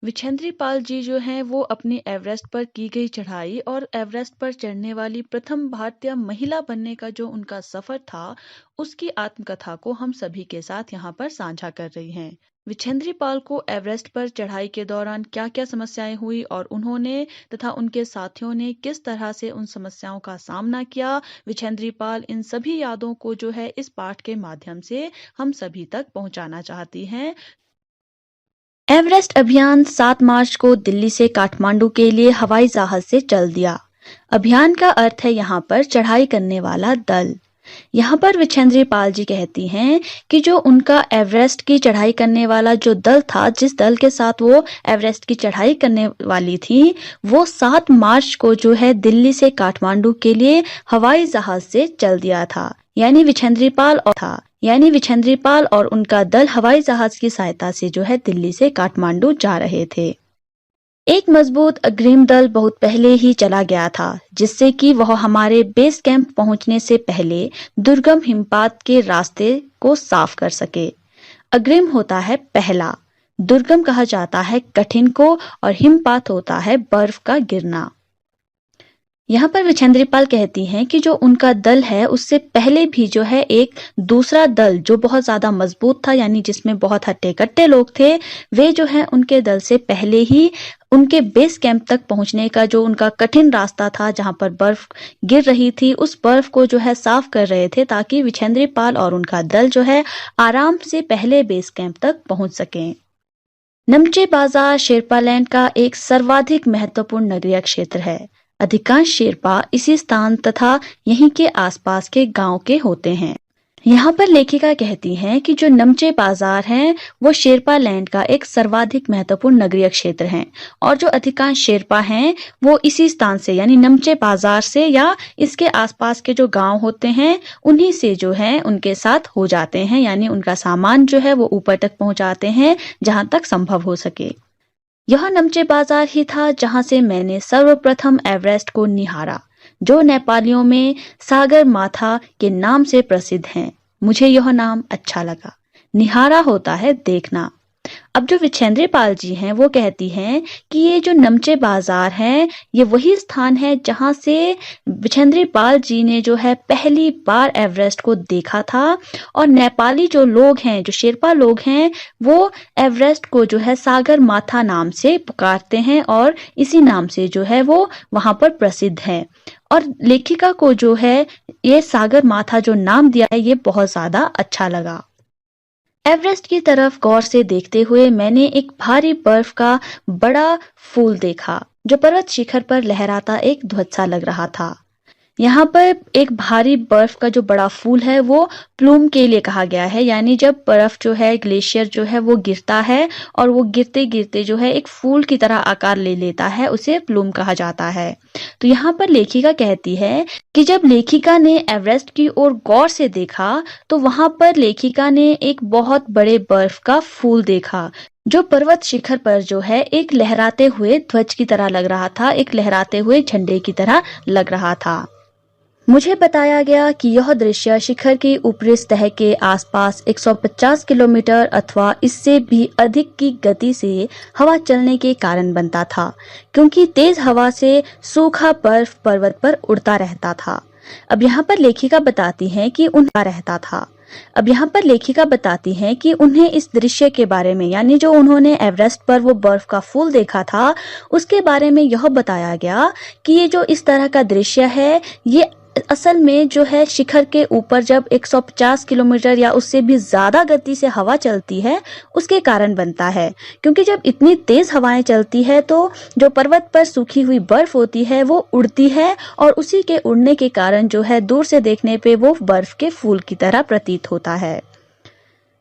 विछेंद्री पाल जी जो हैं वो अपनी एवरेस्ट पर की गई चढ़ाई और एवरेस्ट पर चढ़ने वाली प्रथम भारतीय महिला बनने का जो उनका सफर था, उसकी आत्मकथा को हम सभी के साथ यहाँ पर साझा कर रही हैं। विछेंद्री पाल को एवरेस्ट पर चढ़ाई के दौरान क्या-क्या समस्याएं हुई और उन्होंने तथा उनके साथियों ने किस तरह से उन समस्याओं का सामना किया, विछेंद्री पाल इन सभी यादों को जो है इस पाठ के माध्यम से हम सभी तक पहुंचाना चाहती हैं। एवरेस्ट अभियान 7 मार्च को दिल्ली से काठमांडू के लिए हवाई जहाज से चल दिया। अभियान का अर्थ है यहाँ पर चढ़ाई करने वाला दल। यहाँ पर विछेंद्री पाल जी कहती हैं कि जो उनका एवरेस्ट की चढ़ाई करने वाला जो दल था, जिस दल के साथ वो एवरेस्ट की चढ़ाई करने वाली थी, वो 7 मार्च को जो है दिल्ली से काठमांडू के लिए हवाई जहाज से चल दिया था। यानी विछेंद्री पाल और उनका दल हवाई जहाज की सहायता से जो है दिल्ली से काठमांडू जा रहे थे। एक मजबूत अग्रिम दल बहुत पहले ही चला गया था, जिससे कि वह हमारे बेस कैंप पहुंचने से पहले दुर्गम हिमपात के रास्ते को साफ कर सके। अग्रिम होता है पहला, दुर्गम कहा जाता है कठिन को और हिमपात होता है बर्फ का गिरना। यहाँ पर विछेंद्री पाल कहती हैं कि जो उनका दल है उससे पहले भी जो है एक दूसरा दल जो बहुत ज्यादा मजबूत था, यानी जिसमें बहुत हट्टे कट्टे लोग थे, वे जो है उनके दल से पहले ही उनके बेस कैंप तक पहुंचने का जो उनका कठिन रास्ता था जहां पर बर्फ गिर रही थी, उस बर्फ को जो है साफ कर रहे थे ताकि विछेंद्री पाल और उनका दल जो है आराम से पहले बेस कैंप तक पहुंच सकें। नमचे बाजार शेरपा लैंड का एक सर्वाधिक महत्वपूर्ण नगरीय क्षेत्र है। अधिकांश शेरपा इसी स्थान तथा यहीं के आसपास के गांव के होते हैं। यहाँ पर लेखिका कहती हैं कि जो नमचे बाजार हैं वो शेरपा लैंड का एक सर्वाधिक महत्वपूर्ण नगरीय क्षेत्र है और जो अधिकांश शेरपा हैं वो इसी स्थान से यानी नमचे बाजार से या इसके आसपास के जो गांव होते हैं उन्हीं से जो है उनके साथ हो जाते हैं, यानी उनका सामान जो है वो ऊपर तक पहुंचाते हैं जहां तक संभव हो सके। यह नमचे बाजार ही था जहां से मैंने सर्वप्रथम एवरेस्ट को निहारा, जो नेपालियों में सागर माथा के नाम से प्रसिद्ध हैं। मुझे यह नाम अच्छा लगा। निहारा होता है देखना। अब जो विछेंद्री पाल जी हैं वो कहती हैं कि ये जो नमचे बाजार हैं ये वही स्थान है जहां से विछेंद्री पाल जी ने जो है पहली बार एवरेस्ट को देखा था और नेपाली जो लोग हैं, जो शेरपा लोग हैं, वो एवरेस्ट को जो है सागर माथा नाम से पुकारते हैं और इसी नाम से जो है वो वहां पर प्रसिद्ध है। और लेखिका को जो है ये सागर माथा जो नाम दिया है ये बहुत ज्यादा अच्छा लगा। एवरेस्ट की तरफ गौर से देखते हुए मैंने एक भारी बर्फ का बड़ा फूल देखा जो पर्वत शिखर पर लहराता एक ध्वज सा लग रहा था। यहाँ पर एक भारी बर्फ का जो बड़ा फूल है वो प्लूम के लिए कहा गया है, यानी जब बर्फ जो है ग्लेशियर जो है वो गिरता है और वो गिरते गिरते जो है एक फूल की तरह आकार ले लेता है, उसे प्लूम कहा जाता है। तो यहाँ पर लेखिका कहती है कि जब लेखिका ने एवरेस्ट की ओर गौर से देखा तो वहां पर लेखिका ने एक बहुत बड़े बर्फ का फूल देखा जो पर्वत शिखर पर जो है एक लहराते हुए ध्वज की तरह लग रहा था, एक लहराते हुए झंडे की तरह लग रहा था। मुझे बताया गया कि यह दृश्य शिखर की ऊपरी सतह के आसपास 150 किलोमीटर अथवा इससे भी अधिक की गति से हवा चलने के कारण बनता था, क्योंकि तेज हवा से सूखा बर्फ पर्वत पर उड़ता रहता था। अब यहाँ पर लेखिका बताती हैं कि उन्हें इस दृश्य के बारे में, यानी जो उन्होंने एवरेस्ट पर वो बर्फ का फूल देखा था उसके बारे में यह बताया गया कि ये जो इस तरह का दृश्य है ये असल में जो है शिखर के ऊपर जब 150 किलोमीटर या उससे भी ज्यादा गति से हवा चलती है उसके कारण बनता है, क्योंकि जब इतनी तेज हवाएं चलती है तो जो पर्वत पर सूखी हुई बर्फ होती है वो उड़ती है और उसी के उड़ने के कारण जो है दूर से देखने पे वो बर्फ के फूल की तरह प्रतीत होता है।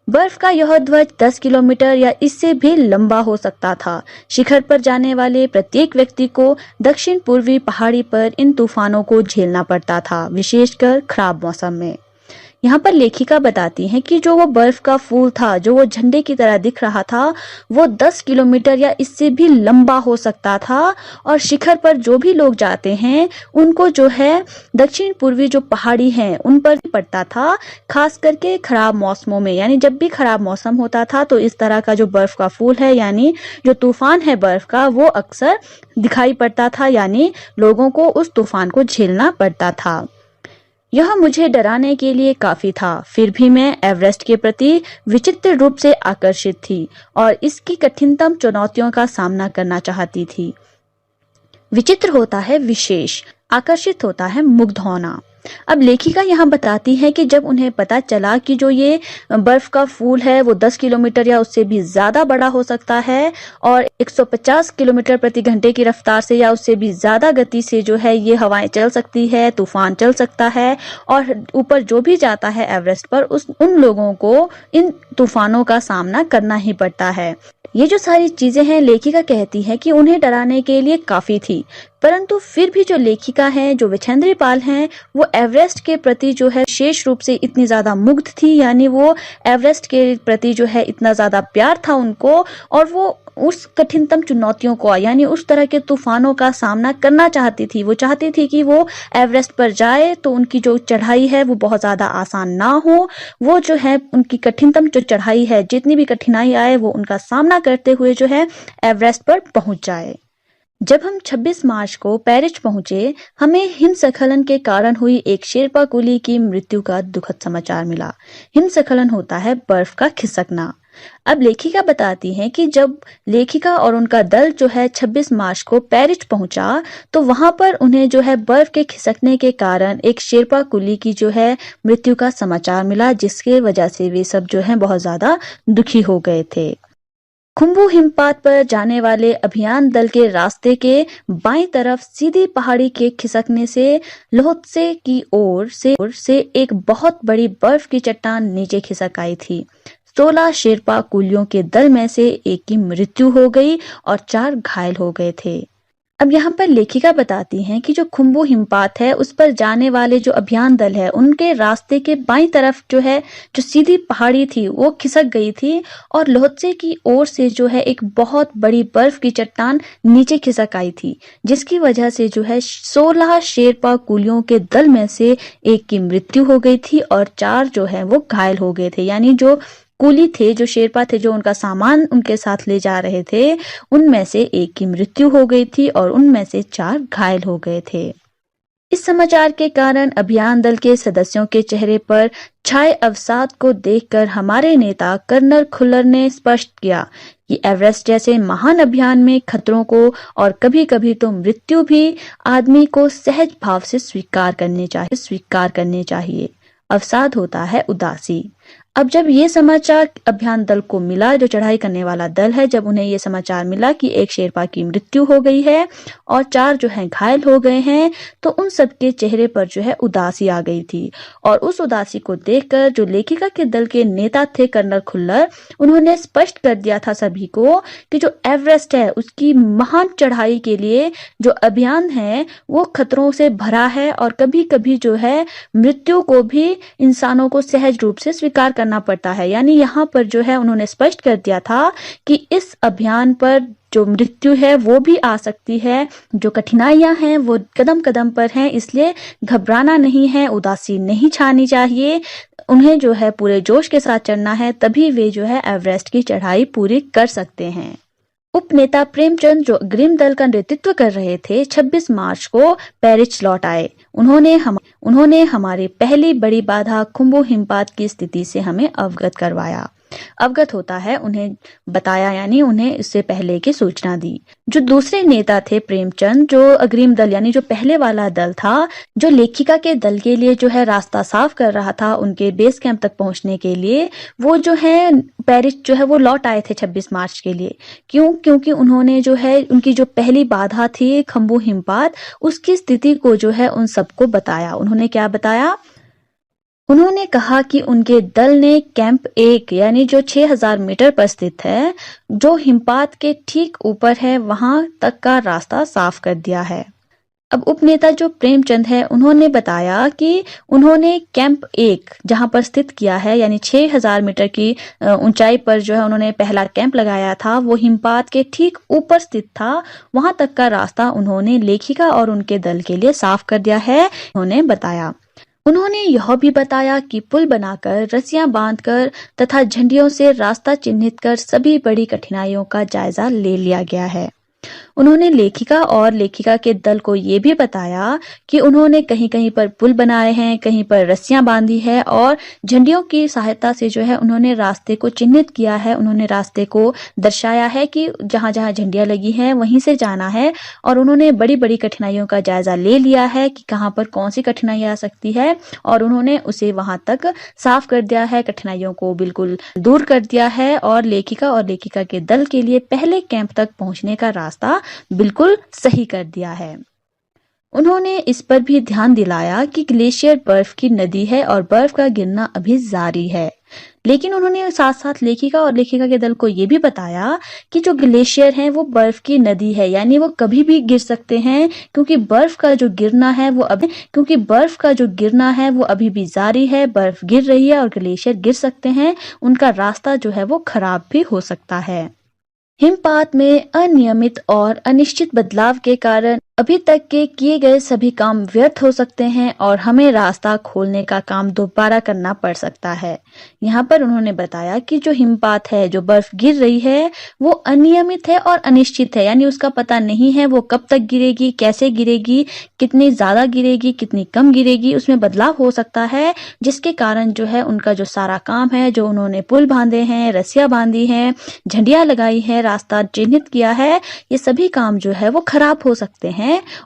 बर्फ का यह ध्वज 10 किलोमीटर या इससे भी लंबा हो सकता था। शिखर पर जाने वाले प्रत्येक व्यक्ति को दक्षिण पूर्वी पहाड़ी पर इन तूफानों को झेलना पड़ता था, विशेषकर खराब मौसम में। यहाँ पर लेखिका बताती हैं कि जो वो बर्फ का फूल था, जो वो झंडे की तरह दिख रहा था, वो 10 किलोमीटर या इससे भी लंबा हो सकता था। और शिखर पर जो भी लोग जाते हैं उनको जो है दक्षिण पूर्वी जो पहाड़ी हैं उन पर पड़ता था, खास करके खराब मौसमों में। यानी जब भी खराब मौसम होता था तो इस तरह का जो बर्फ का फूल है, यानी जो तूफान है बर्फ का, वो अक्सर दिखाई पड़ता था, यानी लोगों को उस तूफान को झेलना पड़ता था। यह मुझे डराने के लिए काफी था, फिर भी मैं एवरेस्ट के प्रति विचित्र रूप से आकर्षित थी और इसकी कठिनतम चुनौतियों का सामना करना चाहती थी। विचित्र होता है विशेष, आकर्षित होता है मुग्ध होना। अब लेखिका यहाँ बताती है कि जब उन्हें पता चला कि जो ये बर्फ का फूल है वो 10 किलोमीटर या उससे भी ज्यादा बड़ा हो सकता है और 150 किलोमीटर प्रति घंटे की रफ्तार से या उससे भी ज्यादा गति से जो है ये हवाएं चल सकती है, तूफान चल सकता है और ऊपर जो भी जाता है एवरेस्ट पर उन लोगों को इन तूफानों का सामना करना ही पड़ता है। ये जो सारी चीजें हैं, लेखिका कहती है कि उन्हें डराने के लिए काफी थी, परंतु फिर भी जो लेखिका हैं, जो विछेंद्री पाल हैं, वो एवरेस्ट के प्रति जो है विशेष रूप से इतनी ज्यादा मुग्ध थी, यानी वो एवरेस्ट के प्रति जो है इतना ज्यादा प्यार था उनको और वो उस कठिनतम चुनौतियों को, यानी उस तरह के तूफानों का सामना करना चाहती थी। वो चाहती थी कि वो एवरेस्ट पर जाए तो उनकी जो चढ़ाई है वो बहुत ज्यादा आसान ना हो, वो जो है उनकी कठिनतम जो चढ़ाई है, जितनी भी कठिनाई आए वो उनका सामना करते हुए जो है एवरेस्ट पर पहुंच जाए। जब हम 26 मार्च को पेरिस पहुंचे, हमें हिमस्खलन के कारण हुई एक शेरपा कुली की मृत्यु का दुखद समाचार मिला। हिमस्खलन होता है बर्फ का खिसकना। अब लेखिका बताती हैं कि जब लेखिका और उनका दल जो है 26 मार्च को पेरिस पहुंचा तो वहां पर उन्हें जो है बर्फ के खिसकने के कारण एक शेरपा कुली की जो है मृत्यु का समाचार मिला, जिसके वजह से वे सब जो है बहुत ज्यादा दुखी हो गए थे। खुम्बू हिमपात पर जाने वाले अभियान दल के रास्ते के बाईं तरफ सीधी पहाड़ी के खिसकने से लोहत्से की ओर से एक बहुत बड़ी बर्फ की चट्टान नीचे खिसक आई थी। 16 शेरपा कुलियों के दल में से एक की मृत्यु हो गई और 4 घायल हो गए थे। अब यहाँ पर लेखिका बताती हैं कि जो खुम्बू हिमपात है उस पर जाने वाले जो अभियान दल है उनके रास्ते के बाईं तरफ जो है जो सीधी पहाड़ी थी वो खिसक गई थी और लोहत्से की ओर से जो है एक बहुत बड़ी बर्फ की चट्टान नीचे खिसक आई थी, जिसकी वजह से जो है 16 शेरपा कुलियों के दल में से एक की मृत्यु हो गई थी और 4 जो है वो घायल हो गए थे। यानी जो कुली थे, जो शेरपा थे, जो उनका सामान उनके साथ ले जा रहे थे, उनमें से एक की मृत्यु हो गई थी और उनमें से 4 घायल हो गए थे। इस समाचार के कारण अभियान दल के सदस्यों के चेहरे पर छाए अवसाद को देखकर हमारे नेता कर्नल खुल्लर ने स्पष्ट किया कि एवरेस्ट जैसे महान अभियान में खतरों को और कभी-कभी तो मृत्यु भी आदमी को सहज भाव से स्वीकार करने चाहिए। अवसाद होता है उदासी। अब जब ये समाचार अभियान दल को मिला, जो चढ़ाई करने वाला दल है, जब उन्हें ये समाचार मिला कि एक शेरपा की मृत्यु हो गई है और 4 जो हैं घायल हो गए हैं, तो उन सबके चेहरे पर जो है उदासी आ गई थी। और उस उदासी को देखकर जो लेखिका के दल के नेता थे कर्नल खुल्लर, उन्होंने स्पष्ट कर दिया था सभी को कि जो एवरेस्ट है उसकी महान चढ़ाई के लिए जो अभियान है वो खतरों से भरा है और कभी कभी जो है मृत्यु को भी इंसानों को सहज रूप से स्वीकार करना पड़ता है। यानी यहाँ पर जो है उन्होंने स्पष्ट कर दिया था कि इस अभियान पर जो मृत्यु है वो भी आ सकती है, जो कठिनाइयां हैं वो कदम कदम पर हैं, इसलिए घबराना नहीं है, उदासी नहीं छानी चाहिए। उन्हें जो है पूरे जोश के साथ चढ़ना है, तभी वे जो है एवरेस्ट की चढ़ाई पूरी कर सकते हैं। उपनेता प्रेमचंद, जो अग्रिम दल का नेतृत्व कर रहे थे, 26 मार्च को पेरिस लौट आए। उन्होंने हमारी पहली बड़ी बाधा खुम्बू हिमपात की स्थिति से हमें अवगत होता है, उन्हें बताया, यानी उन्हें इससे पहले की सूचना दी। जो दूसरे नेता थे प्रेमचंद, जो अग्रिम दल यानी जो पहले वाला दल था, जो लेखिका के दल के लिए जो है रास्ता साफ कर रहा था उनके बेस कैंप तक पहुंचने के लिए, वो जो है पेरिस जो है वो लौट आए थे 26 मार्च के लिए। क्योंकि उन्होंने जो है उनकी जो पहली बाधा थी खुम्बू हिमपात, उसकी स्थिति को जो है उन सबको बताया। उन्होंने क्या बताया? उन्होंने कहा कि उनके दल ने कैंप 1 यानी जो 6000 मीटर पर स्थित है, जो हिमपात के ठीक ऊपर है, वहां तक का रास्ता साफ कर दिया है। अब उपनेता जो प्रेमचंद है उन्होंने बताया कि उन्होंने कैंप 1 जहां पर स्थित किया है, यानी 6000 मीटर की ऊंचाई पर जो है उन्होंने पहला कैंप लगाया था, वो हिमपात के ठीक ऊपर स्थित था। वहां तक का रास्ता उन्होंने लेखिका और उनके दल के लिए साफ कर दिया है, उन्होंने बताया। उन्होंने यह भी बताया कि पुल बनाकर, रस्सियां बांधकर तथा झंडियों से रास्ता चिन्हित कर सभी बड़ी कठिनाइयों का जायजा ले लिया गया है। उन्होंने लेखिका और लेखिका के दल को ये भी बताया कि उन्होंने कहीं कहीं पर पुल बनाए हैं, कहीं पर रस्सियां बांधी है और झंडियों की सहायता से जो है उन्होंने रास्ते को चिन्हित किया है। उन्होंने रास्ते को दर्शाया है कि जहां जहां झंडियां लगी हैं वहीं से जाना है, और उन्होंने बड़ी बड़ी कठिनाइयों का जायजा ले लिया है कि कहां पर कौन सी कठिनाई आ सकती है, और उन्होंने उसे वहां तक साफ कर दिया है, कठिनाइयों को बिल्कुल दूर कर दिया है, और लेखिका के दल के लिए पहले कैंप तक पहुंचने का रास्ता बिल्कुल सही कर दिया है। उन्होंने इस पर भी ध्यान दिलाया कि ग्लेशियर बर्फ की नदी है और बर्फ का गिरना अभी जारी है। लेकिन उन्होंने साथ साथ लेखिका और लेखिका के दल को यह भी बताया कि जो ग्लेशियर है वो बर्फ की नदी है, यानी वो कभी भी गिर सकते हैं, क्योंकि बर्फ का जो गिरना है वो अभी भी जारी है, बर्फ गिर रही है और ग्लेशियर गिर सकते हैं, उनका रास्ता जो है वो खराब भी हो सकता है। हिमपात में अनियमित और अनिश्चित बदलाव के कारण अभी तक के किए गए सभी काम व्यर्थ हो सकते हैं और हमें रास्ता खोलने का काम दोबारा करना पड़ सकता है। यहाँ पर उन्होंने बताया कि जो हिमपात है, जो बर्फ गिर रही है, वो अनियमित है और अनिश्चित है, यानी उसका पता नहीं है वो कब तक गिरेगी, कैसे गिरेगी, कितनी ज्यादा गिरेगी, कितनी कम गिरेगी, उसमें बदलाव हो सकता है, जिसके कारण जो है उनका जो सारा काम है, जो उन्होंने पुल बांधे हैं, रस्सियां बांधी हैं, झंडियां लगाई हैं, रास्ता चिन्हित किया है, ये सभी काम जो है वो खराब हो सकते हैं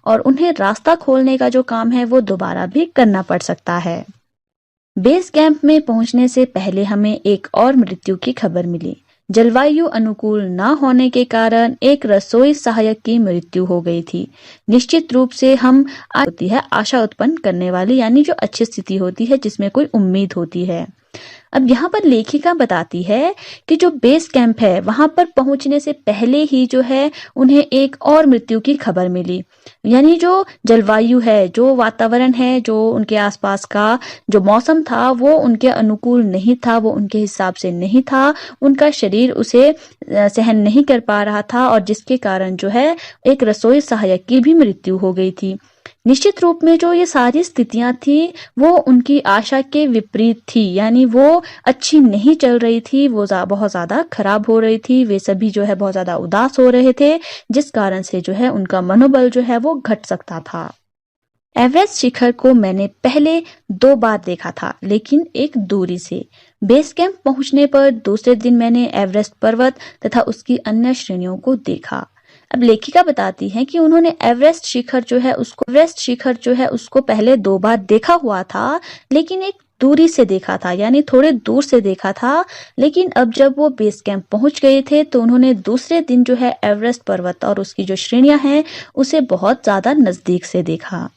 और उन्हें रास्ता खोलने का जो काम है वो दोबारा भी करना पड़ सकता है। बेस कैंप में पहुंचने से पहले हमें एक और मृत्यु की खबर मिली। जलवायु अनुकूल न होने के कारण एक रसोई सहायक की मृत्यु हो गई थी। निश्चित रूप से होती है आशा उत्पन्न करने वाली, यानी जो अच्छी स्थिति होती है, जिसमें कोई उम्मीद होती है। अब यहाँ पर लेखिका बताती है कि जो बेस कैंप है वहां पर पहुंचने से पहले ही जो है उन्हें एक और मृत्यु की खबर मिली, यानी जो जलवायु है, जो वातावरण है, जो उनके आसपास का जो मौसम था वो उनके अनुकूल नहीं था, वो उनके हिसाब से नहीं था, उनका शरीर उसे सहन नहीं कर पा रहा था, और जिसके कारण जो है एक रसोई सहायक की भी मृत्यु हो गई थी। निश्चित रूप में जो ये सारी स्थितियां थी वो उनकी आशा के विपरीत थी, यानी वो अच्छी नहीं चल रही थी, वो बहुत ज्यादा खराब हो रही थी, वे सभी जो है बहुत ज्यादा उदास हो रहे थे, जिस कारण से जो है उनका मनोबल जो है वो घट सकता था। एवरेस्ट शिखर को मैंने पहले 2 बार देखा था, लेकिन एक दूरी से। बेस कैंप पहुंचने पर दूसरे दिन मैंने एवरेस्ट पर्वत तथा उसकी अन्य श्रेणियों को देखा। अब लेखिका बताती हैं कि उन्होंने एवरेस्ट शिखर जो है उसको पहले 2 बार देखा हुआ था, लेकिन एक दूरी से देखा था, यानी थोड़े दूर से देखा था। लेकिन अब जब वो बेस कैंप पहुंच गए थे तो उन्होंने दूसरे दिन जो है एवरेस्ट पर्वत और उसकी जो श्रेणियां हैं उसे बहुत ज्यादा नजदीक से देखा।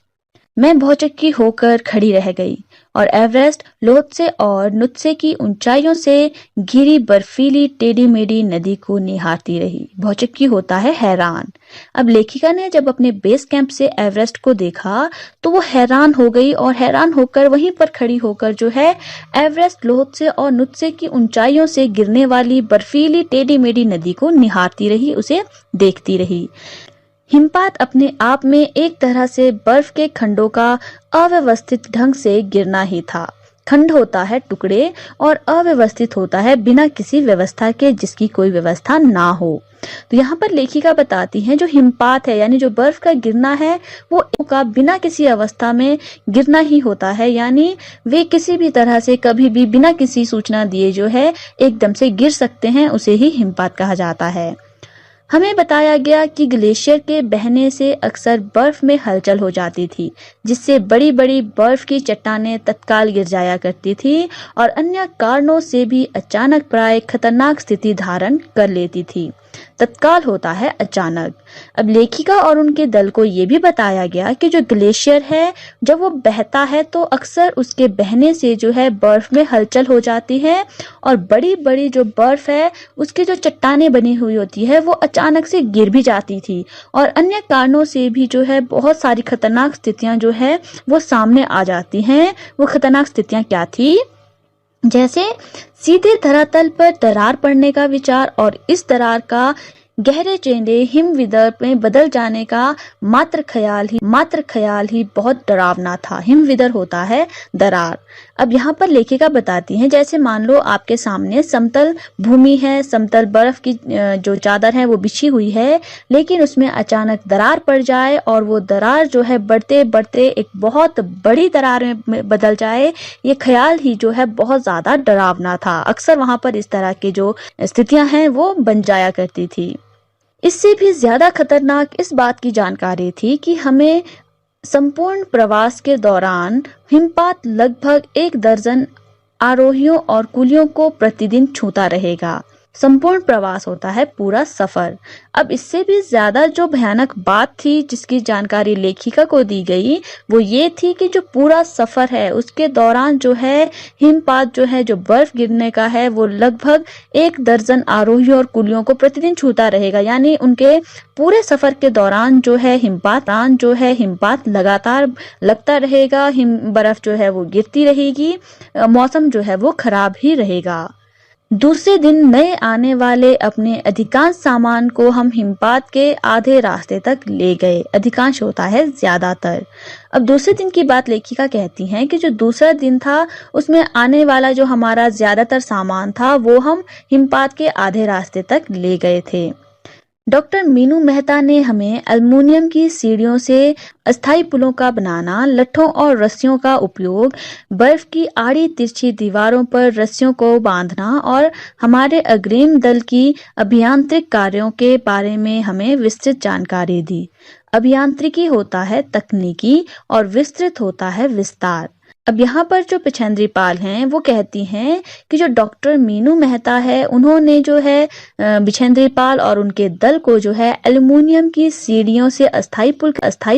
मैं भौचक्की होकर खड़ी रह गई और एवरेस्ट, लोत्से और नुत्से की ऊंचाइयों से घिरी बर्फीली टेढ़ी मेढ़ी नदी को निहारती रही। भौचक्की होता है हैरान। अब लेखिका ने जब अपने बेस कैंप से एवरेस्ट को देखा तो वो हैरान हो गई और हैरान होकर वहीं पर खड़ी होकर जो है एवरेस्ट, लोत्से और नुत्से की ऊंचाइयों से गिरने वाली बर्फीली टेढ़ी मेढ़ी नदी को निहारती रही, उसे देखती रही। हिमपात अपने आप में एक तरह से बर्फ के खंडों का अव्यवस्थित ढंग से गिरना ही था। खंड होता है टुकड़े और अव्यवस्थित होता है बिना किसी व्यवस्था के, जिसकी कोई व्यवस्था ना हो। तो यहाँ पर लेखिका बताती हैं जो हिमपात है, यानी जो बर्फ का गिरना है, वो का बिना किसी अवस्था में गिरना ही होता है, यानी वे किसी भी तरह से कभी भी बिना किसी सूचना दिए जो है एकदम से गिर सकते हैं, उसे ही हिमपात कहा जाता है। हमें बताया गया कि ग्लेशियर के बहने से अक्सर बर्फ में हलचल हो जाती थी, जिससे बड़ी बड़ी बर्फ की चट्टानें तत्काल गिर जाया करती थी और अन्य कारणों से भी अचानक प्राय खतरनाक स्थिति धारण कर लेती थी। तत्काल होता है अचानक। अब लेखिका और उनके दल को ये भी बताया गया कि जो ग्लेशियर है जब वो बहता है तो अक्सर उसके बहने से जो है बर्फ में हलचल हो जाती है और बड़ी बड़ी जो बर्फ है उसकी जो चट्टानें बनी हुई होती है वो अचानक से गिर भी जाती थी और अन्य कारणों से भी जो है बहुत सारी खतरनाक स्थितियां जो है वो सामने आ जाती हैं। वो खतरनाक स्थितियां क्या थी? जैसे सीधे धरातल पर दरार पड़ने का विचार और इस दरार का गहरे चेंडे हिमविदर में बदल जाने का मात्र ख्याल ही बहुत डरावना था। हिमविदर होता है दरार। अब यहाँ पर लेखिका बताती हैं, जैसे मान लो आपके सामने समतल भूमि है, समतल बर्फ की जो चादर है वो बिछी हुई है, लेकिन उसमें अचानक दरार पड़ जाए और वो दरार जो है बढ़ते बढ़ते एक बहुत बड़ी दरार में बदल जाए, ये ख्याल ही जो है बहुत ज्यादा डरावना था। अक्सर वहां पर इस तरह की जो स्थितियां हैं वो बन जाया करती थी। इससे भी ज्यादा खतरनाक इस बात की जानकारी थी कि हमें संपूर्ण प्रवास के दौरान हिमपात लगभग 1 दर्जन आरोहियों और कुलियों को प्रतिदिन छूता रहेगा। संपूर्ण प्रवास होता है पूरा सफर। अब इससे भी ज्यादा जो भयानक बात थी जिसकी जानकारी लेखिका को दी गई वो ये थी कि जो पूरा सफर है उसके दौरान जो है हिमपात जो है, जो बर्फ गिरने का है, वो लगभग 1 दर्जन आरोहियों और कुलियों को प्रतिदिन छूता रहेगा। यानी उनके पूरे सफर के दौरान जो है हिमपात लगातार लगता रहेगा, बर्फ जो है वो गिरती रहेगी, मौसम जो है वो खराब ही रहेगा। दूसरे दिन नए आने वाले अपने अधिकांश सामान को हम हिमपात के आधे रास्ते तक ले गए। अधिकांश होता है ज्यादातर। अब दूसरे दिन की बात लेखिका कहती हैं कि जो दूसरा दिन था उसमें आने वाला जो हमारा ज्यादातर सामान था वो हम हिमपात के आधे रास्ते तक ले गए थे। डॉक्टर मीनू मेहता ने हमें एल्युमिनियम की सीढ़ियों से अस्थायी पुलों का बनाना, लट्ठों और रस्सियों का उपयोग, बर्फ की आड़ी तिरछी दीवारों पर रस्सियों को बांधना और हमारे अग्रिम दल की अभियांत्रिक कार्यों के बारे में हमें विस्तृत जानकारी दी। अभियांत्रिकी होता है तकनीकी और विस्तृत होता है विस्तार। अब यहाँ पर जो पिछेंद्री पाल हैं वो कहती हैं कि जो डॉक्टर मीनू मेहता है उन्होंने जो है बिछेंद्री पाल और उनके दल को जो है एल्युमिनियम की सीढ़ियों से अस्थायी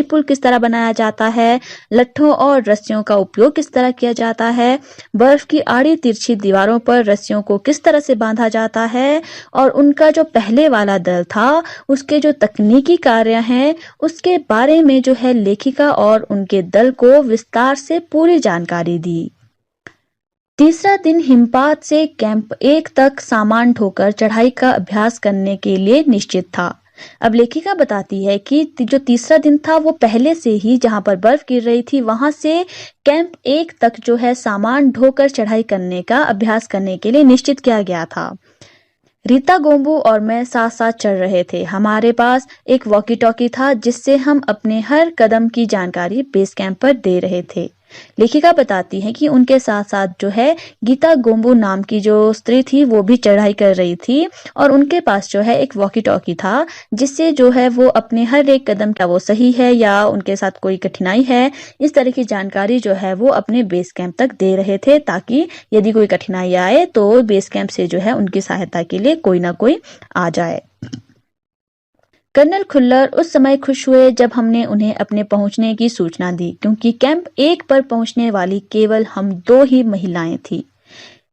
पुल किस तरह बनाया जाता है, लट्ठों और रस्सियों का उपयोग किस तरह किया जाता है, बर्फ की आड़ी तिरछी दीवारों पर रस्सियों को किस तरह से बांधा जाता है और उनका जो पहले वाला दल था उसके जो तकनीकी कार्य हैं उसके बारे में जो है लेखिका और उनके दल को विस्तार से पूरी जानकारी दी। तीसरा दिन हिमपात से कैंप 1 तक सामान ढोकर चढ़ाई का अभ्यास करने के लिए निश्चित था। अब लेखिका बताती है कि जो तीसरा दिन था वो पहले से ही जहां पर बर्फ गिर रही थी वहां से कैंप 1 तक जो है सामान ढोकर चढ़ाई करने का अभ्यास करने के लिए निश्चित किया गया था। रीता गोम्बू और मैं साथ साथ चल रहे थे। हमारे पास एक वॉकी टॉकी था जिससे हम अपने हर कदम की जानकारी बेस कैंप पर दे रहे थे। लेखिका बताती है कि उनके साथ साथ जो है गीता गोम्बू नाम की जो स्त्री थी वो भी चढ़ाई कर रही थी और उनके पास जो है एक वॉकी टॉकी था जिससे जो है वो अपने हर एक कदम, क्या वो सही है या उनके साथ कोई कठिनाई है, इस तरह की जानकारी जो है वो अपने बेस कैंप तक दे रहे थे ताकि यदि कोई कठिनाई आए तो बेस कैंप से जो है उनकी सहायता के लिए कोई ना कोई आ जाए। कर्नल खुल्लर उस समय खुश हुए जब हमने उन्हें अपने पहुंचने की सूचना दी, क्योंकि कैंप 1 पर पहुंचने वाली केवल हम 2 ही महिलाएं थी।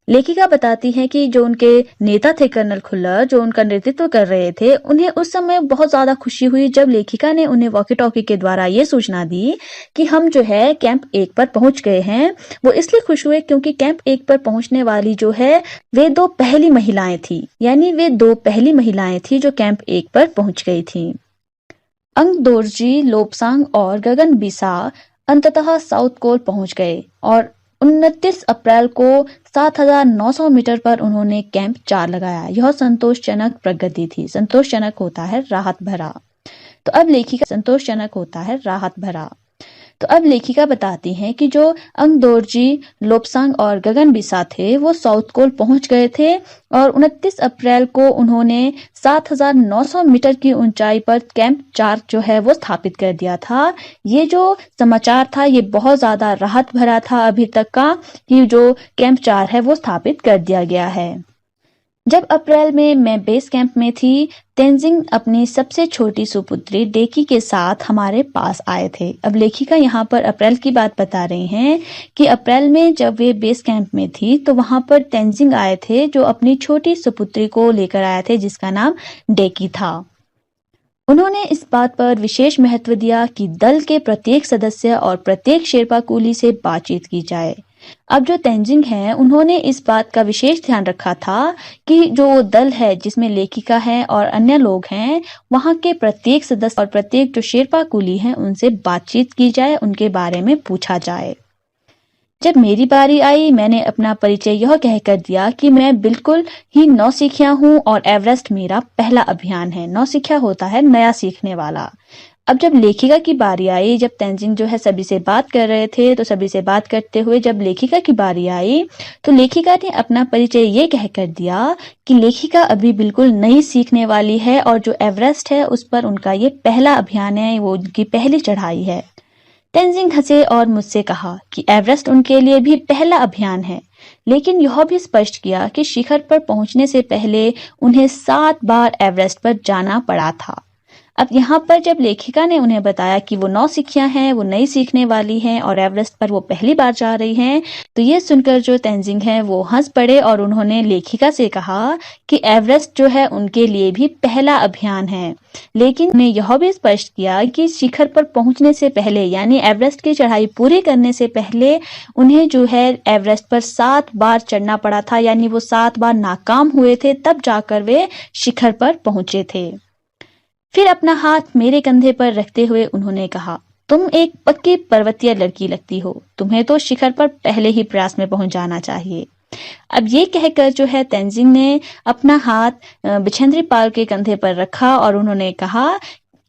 लेखिका बताती हैं कि जो उनके नेता थे कर्नल खुल्लर, जो उनका नेतृत्व कर रहे थे, उन्हें उस समय बहुत ज्यादा खुशी हुई जब लेखिका ने उन्हें वॉकी टॉकी के द्वारा ये सूचना दी कि हम जो है कैंप 1 पर पहुंच गए हैं। वो इसलिए खुश हुए क्योंकि कैंप 1 पर पहुंचने वाली जो है वे 2 पहली महिलाएं थी, यानी वे 2 पहली महिलाएं थी जो कैंप 1 पर पहुंच गई थी। अंग दोरजी, लोपसांग और गगन बिसा अंततः साउथ कोल पहुंच गए और 29 अप्रैल को 7,900 मीटर पर उन्होंने कैंप 4 लगाया। यह संतोषजनक प्रगति थी। संतोषजनक होता है राहत भरा। तो अब लेखिका बताती हैं कि जो अंगदोरजी, लोपसांग और गगन बिसा थे वो साउथ कोल पहुंच गए थे और 29 अप्रैल को उन्होंने 7,900 मीटर की ऊंचाई पर कैंप 4 जो है वो स्थापित कर दिया था। ये जो समाचार था ये बहुत ज्यादा राहत भरा था अभी तक का कि जो कैंप 4 है वो स्थापित कर दिया गया है। जब अप्रैल में मैं बेस कैंप में थी, तेंजिंग अपनी सबसे छोटी सुपुत्री डेकी के साथ हमारे पास आए थे। अब लेखिका यहाँ पर अप्रैल की बात बता रही हैं कि अप्रैल में जब वे बेस कैंप में थी तो वहां पर तेंजिंग आए थे जो अपनी छोटी सुपुत्री को लेकर आए थे जिसका नाम डेकी था। उन्होंने इस बात पर विशेष महत्व दिया कि दल के प्रत्येक सदस्य और प्रत्येक शेर्पा कूली से बातचीत की जाए। अब जो तेंजिंग है उन्होंने इस बात का विशेष ध्यान रखा था कि जो दल है जिसमें लेखिका है और अन्य लोग हैं वहां के प्रत्येक सदस्य और प्रत्येक जो शेर्पा कूली हैं उनसे बातचीत की जाए, उनके बारे में पूछा जाए। जब मेरी बारी आई मैंने अपना परिचय यह कहकर दिया कि मैं बिल्कुल ही नौसिखिया हूँ और एवरेस्ट मेरा पहला अभियान है। नौसिखिया होता है नया सीखने वाला। अब जब लेखिका की बारी आई, जब तेंजिंग जो है सभी से बात कर रहे थे तो सभी से बात करते हुए जब लेखिका की बारी आई तो लेखिका ने अपना परिचय ये कहकर दिया कि लेखिका अभी बिल्कुल नई सीखने वाली है और जो एवरेस्ट है उस पर उनका ये पहला अभियान है, वो उनकी पहली चढ़ाई है। तेंजिंग हंसे और मुझसे कहा कि एवरेस्ट उनके लिए भी पहला अभियान है, लेकिन यह भी स्पष्ट किया कि शिखर पर पहुंचने से पहले उन्हें 7 बार एवरेस्ट पर जाना पड़ा था। अब यहाँ पर जब लेखिका ने उन्हें बताया कि वो नौसिखिया हैं, वो नई सीखने वाली हैं और एवरेस्ट पर वो पहली बार जा रही हैं, तो ये सुनकर जो तेंजिंग है वो हंस पड़े और उन्होंने लेखिका से कहा कि एवरेस्ट जो है उनके लिए भी पहला अभियान है, लेकिन उन्हें यह भी स्पष्ट किया कि शिखर पर पहुंचने से पहले यानी एवरेस्ट की चढ़ाई पूरी करने से पहले उन्हें जो है एवरेस्ट पर 7 बार चढ़ना पड़ा था, यानी वो 7 बार नाकाम हुए थे तब जाकर वे शिखर पर पहुंचे थे। फिर अपना हाथ मेरे कंधे पर रखते हुए उन्होंने कहा, तुम एक पक्की पर्वतीय लड़की लगती हो, तुम्हें तो शिखर पर पहले ही प्रयास में पहुंच जाना चाहिए। अब ये कहकर जो है तेंजिंग ने अपना हाथ विछेंद्री पाल के कंधे पर रखा और उन्होंने कहा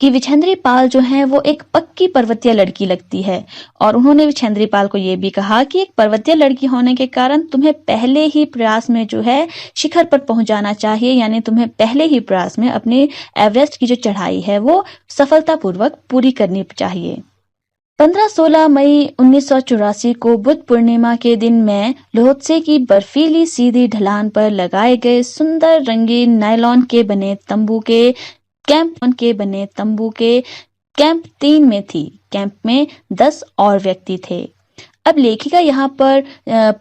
कि विछेंद्री पाल जो है वो एक पक्की पर्वतीय लड़की लगती है। और उन्होंने विछेंद्री पाल को ये भी कहा कि एक पर्वतीय लड़की होने के कारण तुम्हें पहले ही प्रयास में जो है शिखर पर पहुंच जाना चाहिए, यानी तुम्हें पहले ही प्रयास में अपनी एवरेस्ट की जो चढ़ाई है वो सफलतापूर्वक पूरी करनी चाहिए। 15-16 मई 1984 को बुद्ध पूर्णिमा के दिन मैं लोहत्से की बर्फीली सीधी ढलान पर लगाए गए सुंदर रंगीन नायलॉन के बने तंबू के कैंप 3 में थी। कैंप में 10 और व्यक्ति थे। अब लेखिका यहाँ पर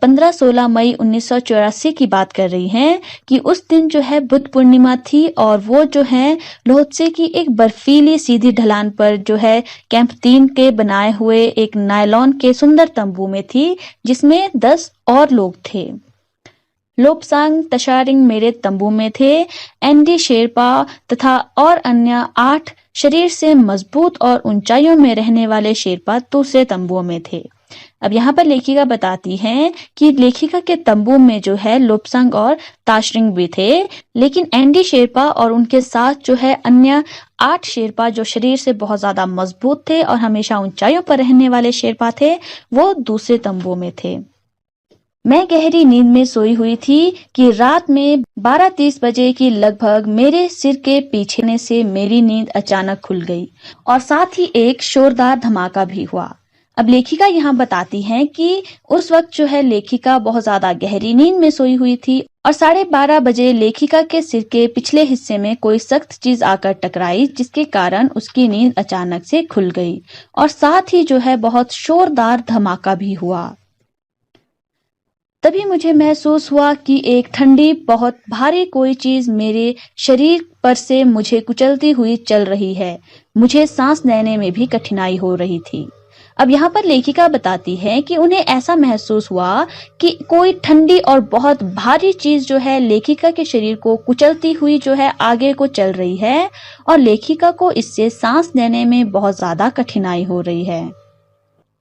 15-16 मई 1984 की बात कर रही हैं कि उस दिन जो है बुद्ध पूर्णिमा थी और वो जो है लोहत्से की एक बर्फीली सीधी ढलान पर जो है कैंप 3 के बनाए हुए एक नायलॉन के सुंदर तंबू में थी जिसमें 10 और लोग थे। लोब्सांग तशारिंग मेरे तंबू में थे। एंडी शेरपा तथा और अन्य 8 शरीर से मजबूत और ऊंचाइयों में रहने वाले शेरपा दूसरे तंबुओं में थे। अब यहाँ पर लेखिका बताती हैं कि लेखिका के तंबू में जो है लोब्सांग और ताशरिंग भी थे, लेकिन एंडी शेरपा और उनके साथ जो है अन्य 8 शेरपा जो शरीर से बहुत ज्यादा मजबूत थे और हमेशा ऊंचाइयों पर रहने वाले शेरपा थे, वो दूसरे तंबू में थे। मैं गहरी नींद में सोई हुई थी कि रात में 12:30 बजे की लगभग मेरे सिर के पीछे से मेरी नींद अचानक खुल गई और साथ ही एक शोरदार धमाका भी हुआ। अब लेखिका यहाँ बताती हैं कि उस वक्त जो है लेखिका बहुत ज्यादा गहरी नींद में सोई हुई थी और 12:30 बजे लेखिका के सिर के पिछले हिस्से में कोई सख्त चीज आकर टकराई जिसके कारण उसकी नींद अचानक से खुल गई और साथ ही जो है बहुत शोरदार धमाका भी हुआ। तभी मुझे महसूस हुआ कि एक ठंडी बहुत भारी कोई चीज मेरे शरीर पर से मुझे कुचलती हुई चल रही है। मुझे सांस लेने में भी कठिनाई हो रही थी। अब यहाँ पर लेखिका बताती है कि उन्हें ऐसा महसूस हुआ कि कोई ठंडी और बहुत भारी चीज जो है लेखिका के शरीर को कुचलती हुई जो है आगे को चल रही है और लेखिका को इससे सांस लेने में बहुत ज्यादा कठिनाई हो रही है।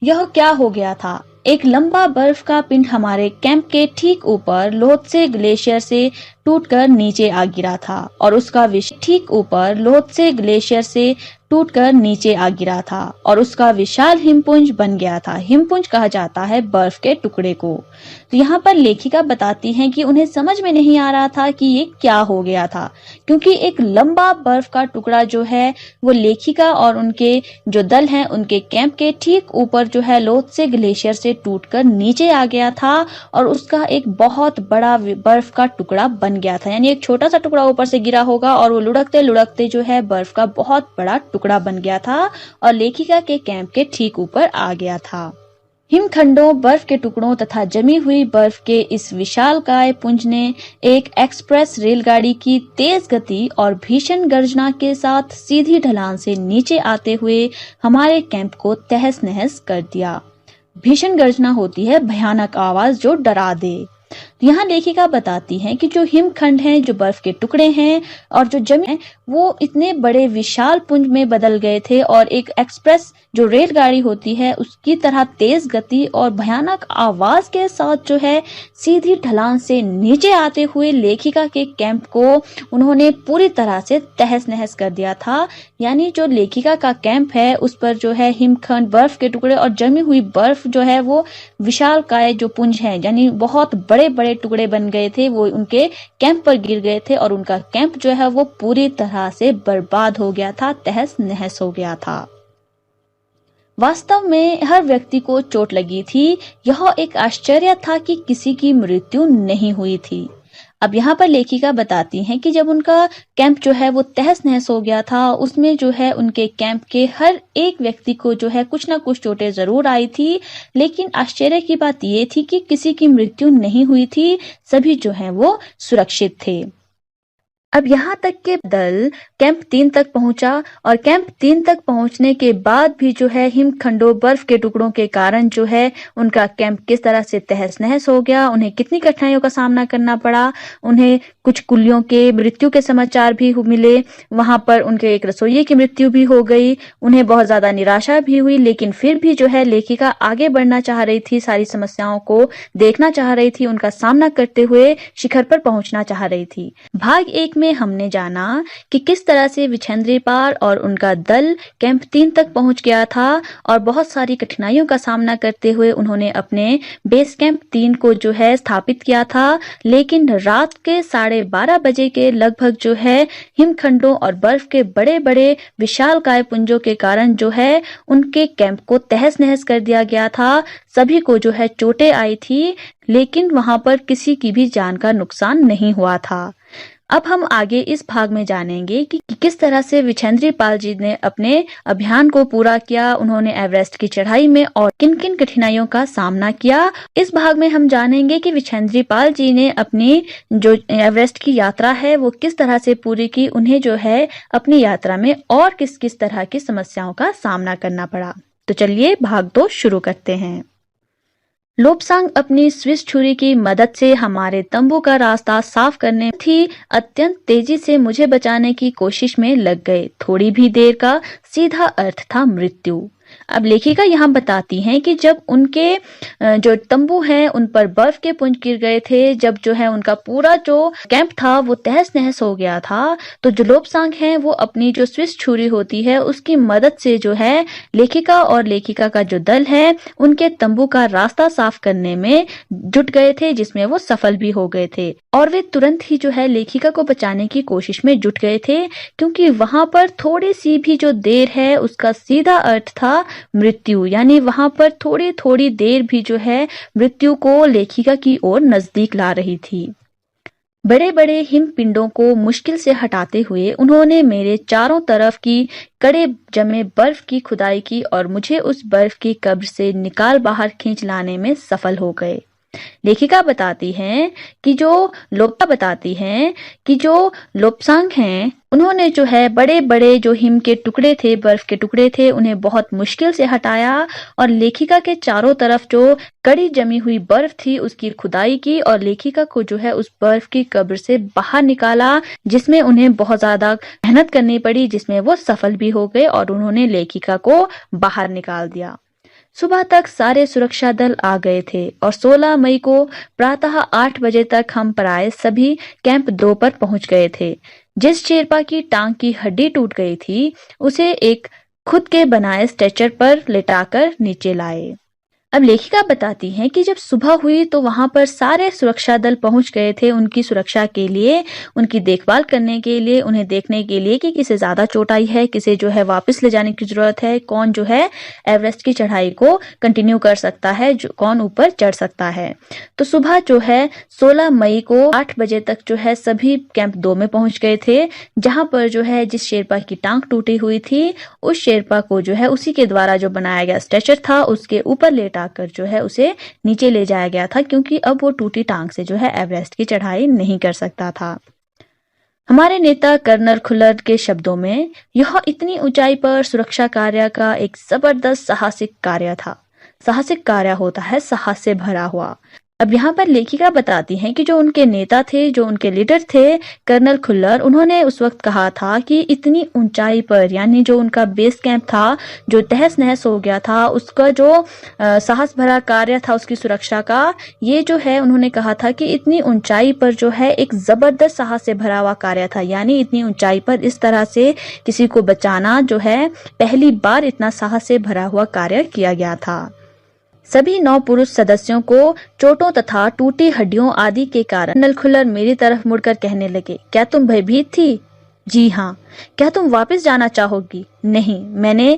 यह क्या हो गया था? एक लंबा बर्फ का पिंड हमारे कैंप के ठीक ऊपर लोहत्से ग्लेशियर से टूटकर नीचे आ गिरा था और उसका विशाल हिमपुंज बन गया था। हिमपुंज कहा जाता है बर्फ के टुकड़े को। तो यहाँ पर लेखिका बताती हैं कि उन्हें समझ में नहीं आ रहा था कि ये क्या हो गया था, क्योंकि एक लंबा बर्फ का टुकड़ा जो है वो लेखिका और उनके जो दल हैं उनके कैंप के ठीक ऊपर जो है लोहत्से ग्लेशियर से टूटकर नीचे आ गया था और उसका एक बहुत बड़ा बर्फ का टुकड़ा बन बन गया था, यानी एक छोटा सा टुकड़ा ऊपर से गिरा होगा और वो लुढ़कते लुढ़कते जो है बर्फ का बहुत बड़ा टुकड़ा बन गया था और लेखिका के कैंप के ठीक ऊपर आ गया था। हिमखंडों, बर्फ के टुकड़ों तथा जमी हुई बर्फ के इस विशालकाय पुंज ने एक एक्सप्रेस रेलगाड़ी की तेज गति और भीषण गर्जना के साथ सीधी ढलान से नीचे आते हुए हमारे कैंप को तहस नहस कर दिया। भीषण गर्जना होती है भयानक आवाज जो डरा दे। यहाँ लेखिका बताती हैं कि जो हिमखंड हैं, जो बर्फ के टुकड़े हैं और जो जमी है, वो इतने बड़े विशाल पुंज में बदल गए थे और एक एक्सप्रेस जो रेलगाड़ी होती है उसकी तरह तेज गति और भयानक आवाज के साथ जो है सीधी ढलान से नीचे आते हुए लेखिका के कैंप को उन्होंने पूरी तरह से तहस नहस कर दिया था। यानी जो लेखिका का कैंप है उस पर जो है हिमखंड, बर्फ के टुकड़े और जमी हुई बर्फ जो है वो विशालकाय जो पुंज है, यानी बहुत बड़े बड़े टुकड़े बन गए थे, वो उनके कैंप पर गिर गए थे और उनका कैंप जो है वो पूरी तरह से बर्बाद हो गया था, तहस नहस हो गया था। वास्तव में हर व्यक्ति को चोट लगी थी। यह एक आश्चर्य था कि किसी की मृत्यु नहीं हुई थी। अब यहाँ पर लेखिका बताती हैं कि जब उनका कैंप जो है वो तहस नहस हो गया था, उसमें जो है उनके कैंप के हर एक व्यक्ति को जो है कुछ ना कुछ चोटें जरूर आई थी, लेकिन आश्चर्य की बात ये थी कि किसी की मृत्यु नहीं हुई थी, सभी जो है वो सुरक्षित थे। अब यहाँ तक के दल कैंप 3 तक पहुंचा और कैंप 3 तक पहुंचने के बाद भी जो है हिमखंडों, बर्फ के टुकड़ों के कारण जो है उनका कैंप किस तरह से तहस नहस हो गया, उन्हें कितनी कठिनाइयों का सामना करना पड़ा। उन्हें कुछ कुलियों के मृत्यु के समाचार भी मिले, वहां पर उनके एक रसोइये की मृत्यु भी हो गई। उन्हें बहुत ज्यादा निराशा भी हुई, लेकिन फिर भी जो है लेखिका आगे बढ़ना चाह रही थी, सारी समस्याओं को देखना चाह रही थी, उनका सामना करते हुए शिखर पर पहुंचना चाह रही थी। भाग 1 में हमने जाना कि किस तरह से विछेंद्रीपाल और उनका दल कैंप 3 तक पहुंच गया था और बहुत सारी कठिनाइयों का सामना करते हुए उन्होंने अपने बेस कैंप 3 को जो है स्थापित किया था। लेकिन रात के 12:30 बजे के लगभग जो है हिमखंडों और बर्फ के बड़े बड़े विशालकाय पुंजों के कारण जो है उनके कैंप को तहस नहस कर दिया गया था। सभी को जो है चोटें आई थी, लेकिन वहां पर किसी की भी जान का नुकसान नहीं हुआ था। अब हम आगे इस भाग में जानेंगे कि किस तरह से विछेंद्रीपाल जी ने अपने अभियान को पूरा किया, उन्होंने एवरेस्ट की चढ़ाई में और किन किन कठिनाइयों का सामना किया। इस भाग में हम जानेंगे कि विछेंद्रीपाल जी ने अपनी जो एवरेस्ट की यात्रा है वो किस तरह से पूरी की, उन्हें जो है अपनी यात्रा में और किस किस तरह की समस्याओं का सामना करना पड़ा। तो चलिए भाग 2 शुरू करते हैं। लोब्सांग अपनी स्विस छुरी की मदद से हमारे तंबू का रास्ता साफ करने थी अत्यंत तेजी से मुझे बचाने की कोशिश में लग गए। थोड़ी भी देर का सीधा अर्थ था मृत्यु। अब लेखिका यहाँ बताती हैं कि जब उनके जो तंबू हैं उन पर बर्फ के पुंज गिर गए थे, जब जो है उनका पूरा जो कैंप था वो तहस नहस हो गया था, तो जो लोब्सांग हैं वो अपनी जो स्विस छुरी होती है उसकी मदद से जो है लेखिका और लेखिका का जो दल है उनके तंबू का रास्ता साफ करने में जुट गए थे, जिसमें वो सफल भी हो गए थे। और वे तुरंत ही जो है लेखिका को बचाने की कोशिश में जुट गए थे, क्योंकि वहां पर थोड़ी सी भी जो देर है उसका सीधा अर्थ था मृत्यु। यानी वहां पर थोड़ी थोड़ी देर भी जो है मृत्यु को लेखिका की ओर नजदीक ला रही थी। बड़े बड़े हिम पिंडों को मुश्किल से हटाते हुए उन्होंने मेरे चारों तरफ की कड़े जमे बर्फ की खुदाई की और मुझे उस बर्फ की कब्र से निकाल बाहर खींच लाने में सफल हो गए। लेखिका बताती हैं कि जो लोब्सांग हैं उन्होंने जो है बड़े बड़े जो हिम के टुकड़े थे, बर्फ के टुकड़े थे, उन्हें बहुत मुश्किल से हटाया और लेखिका के चारों तरफ जो कड़ी जमी हुई बर्फ थी उसकी खुदाई की और लेखिका को जो है उस बर्फ की कब्र से बाहर निकाला, जिसमें उन्हें बहुत ज्यादा मेहनत करनी पड़ी, जिसमें वो सफल भी हो गए और उन्होंने लेखिका को बाहर निकाल दिया। सुबह तक सारे सुरक्षा दल आ गए थे और 16 मई को प्रातः 8 बजे तक हम प्राय सभी कैंप 2 पर पहुंच गए थे। जिस शेरपा की टांग की हड्डी टूट गई थी उसे एक खुद के बनाए स्ट्रेचर पर लेटाकर नीचे लाए। अब लेखिका बताती हैं कि जब सुबह हुई तो वहां पर सारे सुरक्षा दल पहुंच गए थे उनकी सुरक्षा के लिए, उनकी देखभाल करने के लिए, उन्हें देखने के लिए कि किसे ज्यादा चोट आई है, किसे जो है वापस ले जाने की जरूरत है, कौन जो है एवरेस्ट की चढ़ाई को कंटिन्यू कर सकता है, कौन ऊपर चढ़ सकता है। तो सुबह जो है 16 मई को 8 बजे तक जो है सभी कैंप 2 में पहुंच गए थे, जहां पर जो है जिस शेरपा की टांग टूटी हुई थी उस शेरपा को जो है उसी के द्वारा जो बनाया गया स्ट्रेचर था उसके ऊपर लेटा कर जो है उसे नीचे ले जाया गया था, क्योंकि अब वो टूटी टांग से जो है एवरेस्ट की चढ़ाई नहीं कर सकता था। हमारे नेता कर्नल खुल्लर के शब्दों में यह इतनी ऊंचाई पर सुरक्षा कार्य का एक जबरदस्त साहसिक कार्य था। साहसिक कार्य होता है साहस से भरा हुआ। अब यहाँ पर लेखिका बताती हैं कि जो उनके नेता थे, जो उनके लीडर थे कर्नल खुल्लर, उन्होंने उस वक्त कहा था कि इतनी ऊंचाई पर, यानी जो उनका बेस कैंप था जो तहस नहस हो गया था, उसका जो साहस भरा कार्य था उसकी सुरक्षा का, ये जो है उन्होंने कहा था कि इतनी ऊंचाई पर जो है एक जबरदस्त साहस से भरा हुआ कार्य था। यानी इतनी ऊंचाई पर इस तरह से किसी को बचाना जो है पहली बार इतना साहस से भरा हुआ कार्य किया गया था। सभी 9 पुरुष सदस्यों को चोटों तथा टूटी हड्डियों आदि के कारण कर्नल खुल्लर मेरी तरफ मुड़कर कहने लगे, क्या तुम भयभीत थी? जी हाँ। क्या तुम वापस जाना चाहोगी? नहीं, मैंने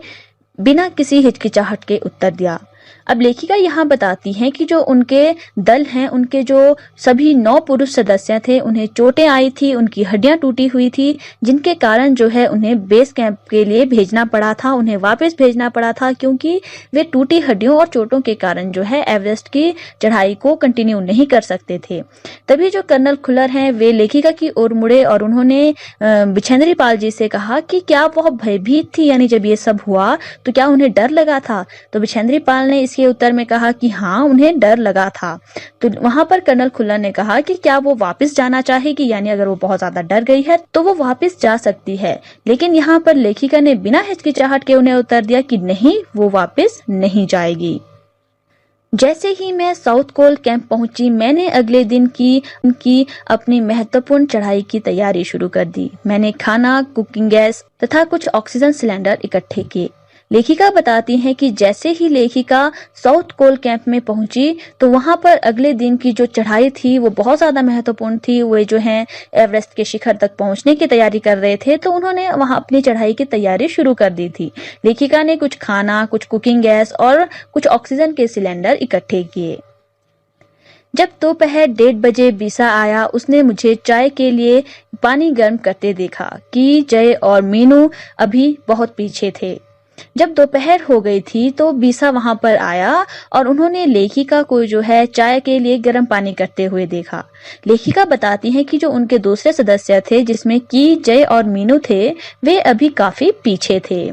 बिना किसी हिचकिचाहट के उत्तर दिया। अब लेखिका यहाँ बताती हैं कि जो उनके दल हैं, उनके जो सभी 9 पुरुष सदस्य थे, उन्हें चोटें आई थी, उनकी हड्डियां टूटी हुई थी, जिनके कारण जो है उन्हें बेस कैंप के लिए भेजना पड़ा था, उन्हें वापस भेजना पड़ा था, क्योंकि वे टूटी हड्डियों और चोटों के कारण जो है एवरेस्ट की चढ़ाई को कंटिन्यू नहीं कर सकते थे। तभी जो कर्नल खुल्लर हैं वे लेखिका की ओर मुड़े और उन्होंने बिछेंद्री पाल जी से कहा कि क्या वह भयभीत थी, यानी जब ये सब हुआ तो क्या उन्हें डर लगा था? तो बिछेंद्री पाल ने इसके उत्तर में कहा कि हाँ, उन्हें डर लगा था। तो वहां पर कर्नल खुल्लर ने कहा कि क्या वो वापस जाना चाहेगी, यानी अगर वो बहुत ज्यादा डर गई है तो वो वापस जा सकती है। लेकिन यहाँ पर लेखिका ने बिना हिचकिचाहट के उन्हें उत्तर दिया कि नहीं, वो वापस नहीं जाएगी। जैसे ही मैं साउथ कोल कैंप पहुंची, मैंने अगले दिन की अपनी महत्वपूर्ण चढ़ाई की तैयारी शुरू कर दी। मैंने खाना, कुकिंग गैस तथा कुछ ऑक्सीजन सिलेंडर इकट्ठे किए। लेखिका बताती हैं कि जैसे ही लेखिका साउथ कोल कैंप में पहुंची तो वहां पर अगले दिन की जो चढ़ाई थी वो बहुत ज्यादा महत्वपूर्ण थी। वे जो है एवरेस्ट के शिखर तक पहुंचने की तैयारी कर रहे थे, तो उन्होंने वहां अपनी चढ़ाई की तैयारी शुरू कर दी थी। लेखिका ने कुछ खाना, कुछ कुकिंग गैस और कुछ ऑक्सीजन के सिलेंडर इकट्ठे किए। जब दोपहर 1:30 बजे बीसा आया, उसने मुझे चाय के लिए पानी गर्म करते देखा कि जय और मीनू अभी बहुत पीछे थे। जब दोपहर हो गई थी तो बीसा वहां पर आया और उन्होंने लेखिका को जो है चाय के लिए गर्म पानी करते हुए देखा। लेखिका बताती हैं कि जो उनके दूसरे सदस्य थे, जिसमें की, जय और मीनू थे, वे अभी काफी पीछे थे।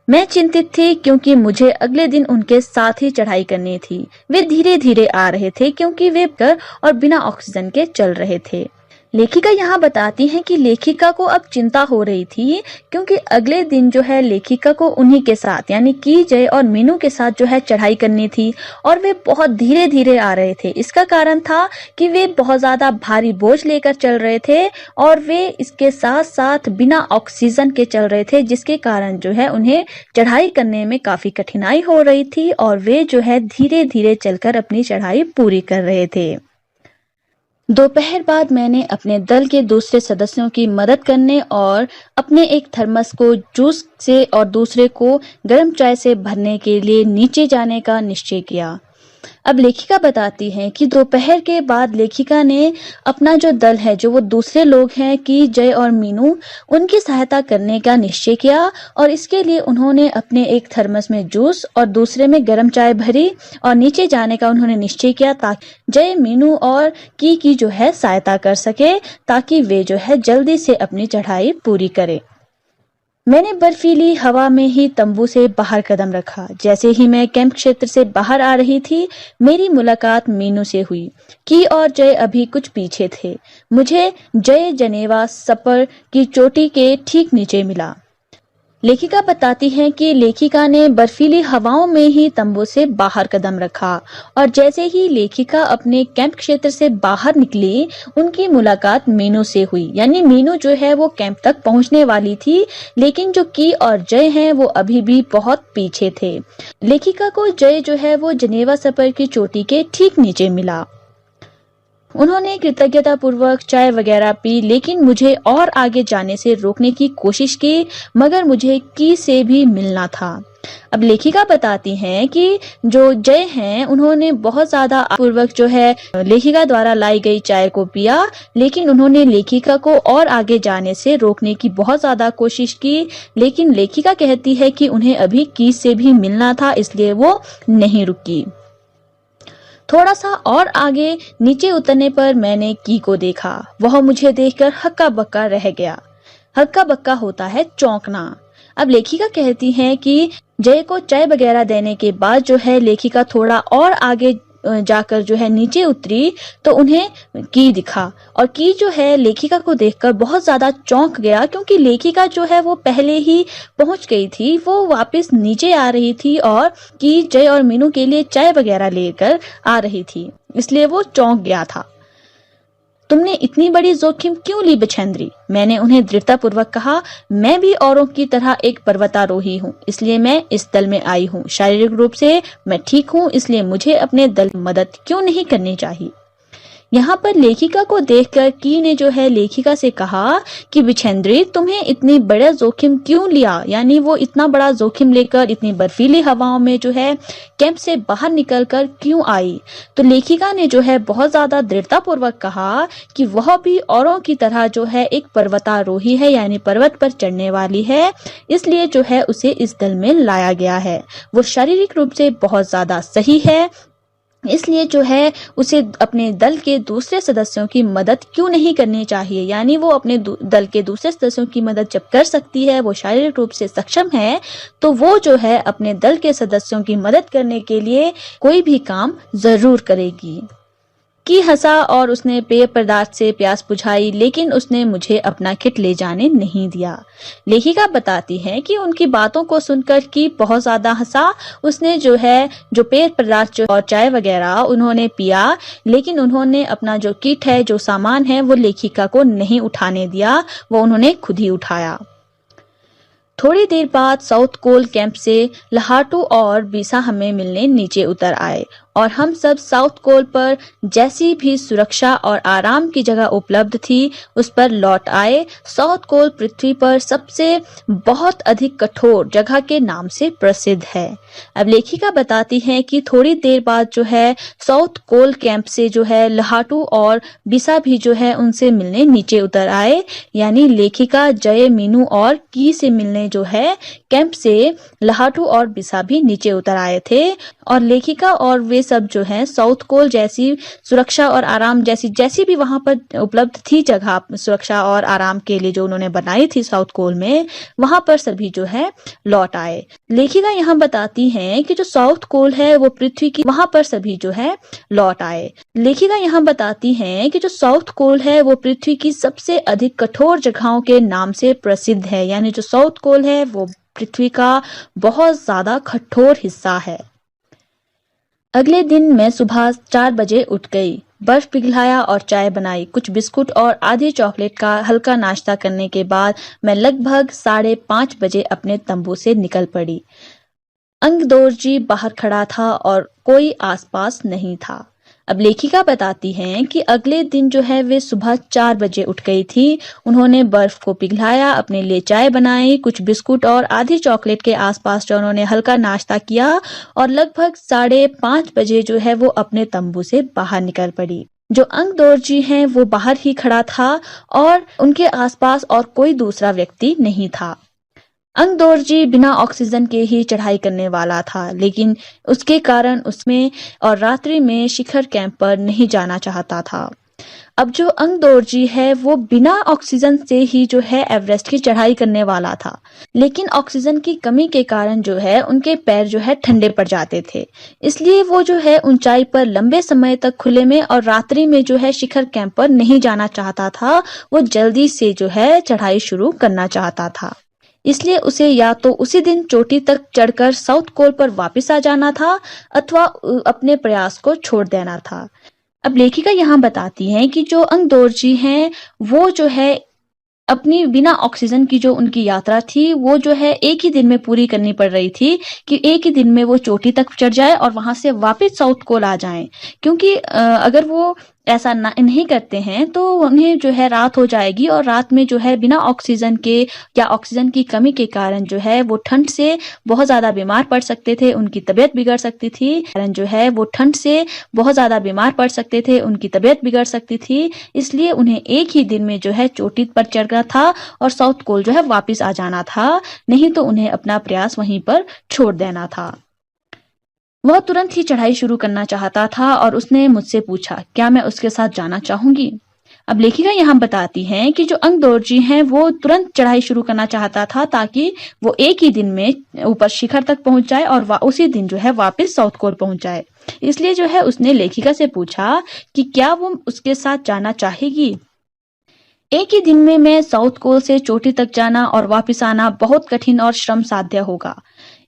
मैं चिंतित थी क्योंकि मुझे अगले दिन उनके साथ ही चढ़ाई करनी थी। वे धीरे धीरे आ रहे थे क्योंकि वे और बिना ऑक्सीजन के चल रहे थे। लेखिका यहाँ बताती हैं कि लेखिका को अब चिंता हो रही थी क्योंकि अगले दिन जो है लेखिका को उन्हीं के साथ, यानी की, जय और मीनू के साथ जो है चढ़ाई करनी थी और वे बहुत धीरे धीरे आ रहे थे। इसका कारण था कि वे बहुत ज्यादा भारी बोझ लेकर चल रहे थे और वे इसके साथ साथ बिना ऑक्सीजन के चल रहे थे, जिसके कारण जो है उन्हें चढ़ाई करने में काफी कठिनाई हो रही थी और वे जो है धीरे धीरे चलकर अपनी चढ़ाई पूरी कर रहे थे। दोपहर बाद मैंने अपने दल के दूसरे सदस्यों की मदद करने और अपने एक थर्मस को जूस से और दूसरे को गर्म चाय से भरने के लिए नीचे जाने का निश्चय किया। अब लेखिका बताती हैं कि दोपहर के बाद लेखिका ने अपना जो दल है, जो वो दूसरे लोग हैं कि जय और मीनू, उनकी सहायता करने का निश्चय किया और इसके लिए उन्होंने अपने एक थर्मस में जूस और दूसरे में गर्म चाय भरी और नीचे जाने का उन्होंने निश्चय किया ताकि जय, मीनू और की जो है सहायता कर सके, ताकि वे जो है जल्दी से अपनी चढ़ाई पूरी करें। मैंने बर्फीली हवा में ही तंबू से बाहर कदम रखा। जैसे ही मैं कैंप क्षेत्र से बाहर आ रही थी, मेरी मुलाकात मीनू से हुई। की और जय अभी कुछ पीछे थे। मुझे जय जनेवा सपर की चोटी के ठीक नीचे मिला। लेखिका बताती हैं कि लेखिका ने बर्फीली हवाओं में ही तंबू से बाहर कदम रखा और जैसे ही लेखिका अपने कैंप क्षेत्र से बाहर निकली, उनकी मुलाकात मीनू से हुई। यानी मीनू जो है वो कैंप तक पहुंचने वाली थी, लेकिन जो की और जय हैं वो अभी भी बहुत पीछे थे। लेखिका को जय जो है वो जनेवा सफर की चोटी के ठीक नीचे मिला। उन्होंने कृतज्ञता पूर्वक चाय वगैरह पी, लेकिन मुझे और आगे जाने से रोकने की कोशिश की, मगर मुझे की से भी मिलना था। अब लेखिका बताती हैं कि जो जय हैं उन्होंने बहुत ज्यादा पूर्वक जो है लेखिका द्वारा लाई गई चाय को पिया, लेकिन उन्होंने लेखिका को और आगे जाने से रोकने की बहुत ज्यादा कोशिश की, लेकिन लेखिका कहती है कि उन्हें अभी की से भी मिलना था, इसलिए वो नहीं रुकी। थोड़ा सा और आगे नीचे उतरने पर मैंने की को देखा। वह मुझे देखकर हक्का बक्का रह गया। हक्का बक्का होता है चौंकना। अब लेखिका कहती हैं कि जय को चाय वगैरह देने के बाद जो है लेखिका थोड़ा और आगे जाकर जो है नीचे उतरी तो उन्हें की दिखा, और की जो है लेखिका को देखकर बहुत ज्यादा चौंक गया, क्योंकि लेखिका जो है वो पहले ही पहुंच गई थी, वो वापस नीचे आ रही थी और की जय और मीनू के लिए चाय वगैरह लेकर आ रही थी, इसलिए वो चौंक गया था। तुमने इतनी बड़ी जोखिम क्यों ली बछेंद्री? मैंने उन्हें दृढ़तापूर्वक कहा। मैं भी औरों की तरह एक पर्वतारोही हूँ, इसलिए मैं इस दल में आई हूँ। शारीरिक रूप से मैं ठीक हूँ, इसलिए मुझे अपने दल मदद क्यों नहीं करनी चाहिए? यहाँ पर लेखिका को देखकर की ने जो है लेखिका से कहा कि बिछेंद्री, तुम्हें इतनी बड़ा जोखिम क्यों लिया? यानी वो इतना बड़ा जोखिम लेकर इतनी बर्फीली हवाओं में जो है कैंप से बाहर निकलकर क्यों आई? तो लेखिका ने जो है बहुत ज्यादा दृढ़तापूर्वक कहा कि वह भी औरों की तरह जो है एक पर्वतारोही है, यानी पर्वत पर चढ़ने वाली है, इसलिए जो है उसे इस दल में लाया गया है। वो शारीरिक रूप से बहुत ज्यादा सही है, इसलिए जो है उसे अपने दल के दूसरे सदस्यों की मदद क्यों नहीं करनी चाहिए? यानी वो अपने दल के दूसरे सदस्यों की मदद जब कर सकती है, वो शारीरिक रूप से सक्षम है, तो वो जो है अपने दल के सदस्यों की मदद करने के लिए कोई भी काम जरूर करेगी। की हंसा और उसने पेय पदार्थ से प्यास बुझाई, लेकिन उसने मुझे अपना किट ले जाने नहीं दिया। लेखिका बताती है कि उनकी बातों को सुनकर की बहुत ज्यादा हंसा। उसने जो है जो पेय पदार्थ और चाय वगैरह उन्होंने पिया, लेकिन उन्होंने अपना जो किट है, जो सामान है, वो लेखिका को नहीं उठाने दिया, वो उन्होंने खुद ही उठाया। थोड़ी देर बाद साउथ कोल कैंप से लहाटू और बीसा हमें मिलने नीचे उतर आए और हम सब साउथ कोल पर जैसी भी सुरक्षा और आराम की जगह उपलब्ध थी उस पर लौट आए। साउथ कोल पृथ्वी पर सबसे बहुत अधिक कठोर जगह के नाम से प्रसिद्ध है। अब लेखिका बताती हैं कि थोड़ी देर बाद जो है साउथ कोल कैंप से जो है लहाटू और बिसा भी जो है उनसे मिलने नीचे उतर आए। यानी लेखिका जय, मीनू और की से मिलने जो है कैंप से लहाटू और बिसा भी नीचे उतर आए थे, और लेखिका और वे सब जो है साउथ कोल जैसी सुरक्षा और आराम जैसी भी वहां पर उपलब्ध थी जगह सुरक्षा और आराम के लिए जो उन्होंने बनाई थी साउथ कोल में, वहां पर सभी जो है लौट आए। लेखिका यहाँ बताती हैं कि जो साउथ कोल है वो पृथ्वी की, वहां पर सभी जो है लौट आए। लेखिका यहाँ बताती हैं कि जो साउथ कोल है वो पृथ्वी की सबसे अधिक कठोर जगहों के नाम से प्रसिद्ध है। यानी जो साउथ कोल है वो पृथ्वी का बहुत ज्यादा कठोर हिस्सा है। अगले दिन मैं सुबह 4 बजे उठ गई, बर्फ पिघलाया और चाय बनाई। कुछ बिस्कुट और आधी चॉकलेट का हल्का नाश्ता करने के बाद मैं लगभग 5:30 बजे अपने तंबू से निकल पड़ी। अंगदोरजी बाहर खड़ा था और कोई आसपास नहीं था। अब लेखिका बताती हैं कि अगले दिन जो है वे सुबह 4 बजे उठ गई थी। उन्होंने बर्फ को पिघलाया, अपने लिए चाय बनाई, कुछ बिस्कुट और आधी चॉकलेट के आसपास जो उन्होंने हल्का नाश्ता किया और लगभग 5:30 बजे जो है वो अपने तंबू से बाहर निकल पड़ी। जो अंगदोरजी हैं वो बाहर ही खड़ा था और उनके आसपास और कोई दूसरा व्यक्ति नहीं था। अंगदोरजी बिना ऑक्सीजन के ही चढ़ाई करने वाला था, लेकिन उसके कारण उसमें और रात्रि में शिखर कैंप पर नहीं जाना चाहता था। अब जो अंगदोरजी है वो बिना ऑक्सीजन से ही जो है एवरेस्ट की चढ़ाई करने वाला था, लेकिन ऑक्सीजन की कमी के कारण जो है उनके पैर जो है ठंडे पड़ जाते थे, इसलिए वो जो है ऊंचाई पर लंबे समय तक खुले में और रात्रि में जो है शिखर कैंप पर नहीं जाना चाहता था। वो जल्दी से जो है चढ़ाई शुरू करना चाहता था। इसलिए उसे या तो उसी दिन चोटी तक चढ़कर साउथ पोल पर वापस आ जाना था अथवा अपने प्रयास को छोड़ देना था। अब लेखिका यहाँ बताती हैं कि जो अंगदोर्जी हैं वो जो है अपनी बिना ऑक्सीजन की जो उनकी यात्रा थी वो जो है एक ही दिन में पूरी करनी पड़ रही थी कि एक ही दिन में वो चोटी तक चढ़ जाए और वहां से वापस साउथ पोल आ जाएं, क्योंकि अगर वो ऐसा नहीं करते हैं तो उन्हें जो है रात हो जाएगी और रात में जो है बिना ऑक्सीजन के या ऑक्सीजन की कमी के कारण जो है वो ठंड से बहुत ज्यादा बीमार पड़ सकते थे, उनकी तबीयत बिगड़ सकती थी। कारण जो है वो ठंड से बहुत ज्यादा बीमार पड़ सकते थे, उनकी तबीयत बिगड़ सकती थी। इसलिए उन्हें एक ही दिन में जो है चोटी पर चढ़ना था और साउथ पोल जो है वापिस आ जाना था, नहीं तो उन्हें अपना प्रयास वहीं पर छोड़ देना था। वह तुरंत ही चढ़ाई शुरू करना चाहता था और उसने मुझसे पूछा क्या मैं उसके साथ जाना चाहूंगी। अब लेखिका यहाँ बताती हैं कि जो अंगदोर्जी हैं वो तुरंत चढ़ाई शुरू करना चाहता था ताकि वो एक ही दिन में ऊपर शिखर तक पहुंच जाए और उसी दिन जो है वापस साउथ पोल पहुंच जाए। इसलिए जो है उसने लेखिका से पूछा कि क्या वो उसके साथ जाना चाहेगी। एक ही दिन में मैं साउथ पोल से चोटी तक जाना और वापस आना बहुत कठिन और श्रम साध्य होगा।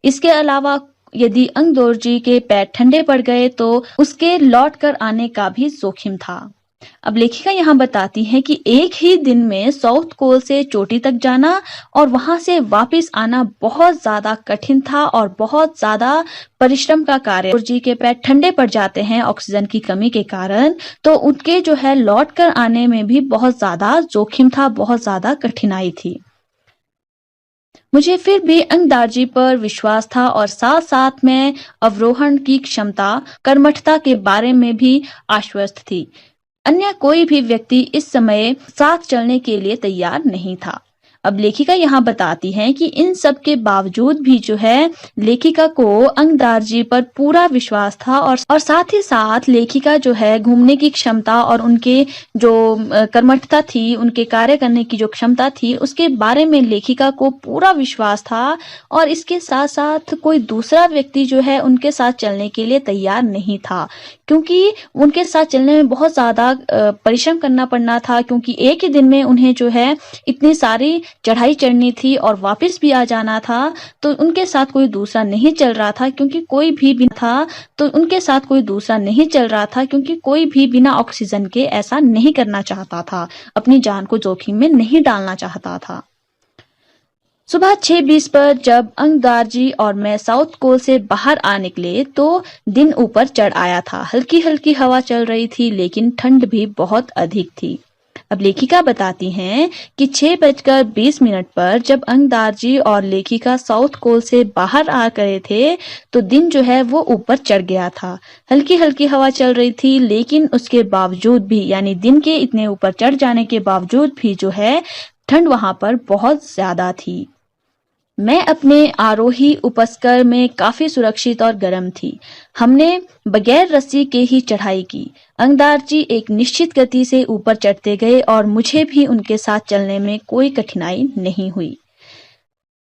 इसके अलावा यदि अंगदोर्जी के पैर ठंडे पड़ गए तो उसके लौट कर आने का भी जोखिम था। अब लेखिका यहाँ बताती है कि एक ही दिन में साउथ पोल से चोटी तक जाना और वहां से वापस आना बहुत ज्यादा कठिन था और बहुत ज्यादा परिश्रम का कार्य। अंगदोर्जी के पैर ठंडे पड़ जाते हैं ऑक्सीजन की कमी के कारण, तो उनके जो है लौट कर आने में भी बहुत ज्यादा जोखिम था, बहुत ज्यादा कठिनाई थी। मुझे फिर भी अंगदार्जी पर विश्वास था और साथ साथ में अवरोहण की क्षमता, कर्मठता के बारे में भी आश्वस्त थी। अन्य कोई भी व्यक्ति इस समय साथ चलने के लिए तैयार नहीं था। अब लेखिका यहाँ बताती हैं कि इन सब के बावजूद भी जो है लेखिका को अंगदार्जी पर पूरा विश्वास था और साथ ही साथ लेखिका जो है घूमने की क्षमता और उनके जो कर्मठता थी, उनके कार्य करने की जो क्षमता थी, उसके बारे में लेखिका को पूरा विश्वास था। और इसके साथ साथ कोई दूसरा व्यक्ति जो है उनके साथ चलने के लिए तैयार नहीं था, क्योंकि उनके साथ चलने में बहुत ज्यादा परिश्रम करना पड़ना था, क्योंकि एक ही दिन में उन्हें जो है इतनी सारी चढ़ाई चढ़नी थी और वापस भी आ जाना था। तो उनके साथ कोई दूसरा नहीं चल रहा था क्योंकि कोई भी बिना ऑक्सीजन के ऐसा नहीं करना चाहता था, अपनी जान को जोखिम में नहीं डालना चाहता था। सुबह 6:20 पर जब अंगदार्जी और मैं साउथ पोल से बाहर आ निकले तो दिन ऊपर चढ़ आया था। हल्की हल्की हवा चल रही थी लेकिन ठंड भी बहुत अधिक थी। अब लेखिका बताती हैं कि 6:20 पर जब अंगदार्जी और लेखिका साउथ पोल से बाहर आ गए थे तो दिन जो है वो ऊपर चढ़ गया था। हल्की हल्की हवा चल रही थी लेकिन उसके बावजूद भी, यानी दिन के इतने ऊपर चढ़ जाने के बावजूद भी जो है ठंड वहां पर बहुत ज्यादा थी। मैं अपने आरोही उपस्कर में काफी सुरक्षित और गर्म थी। हमने बगैर रस्सी के ही चढ़ाई की। अंगदार्जी एक निश्चित गति से ऊपर चढ़ते गए और मुझे भी उनके साथ चलने में कोई कठिनाई नहीं हुई।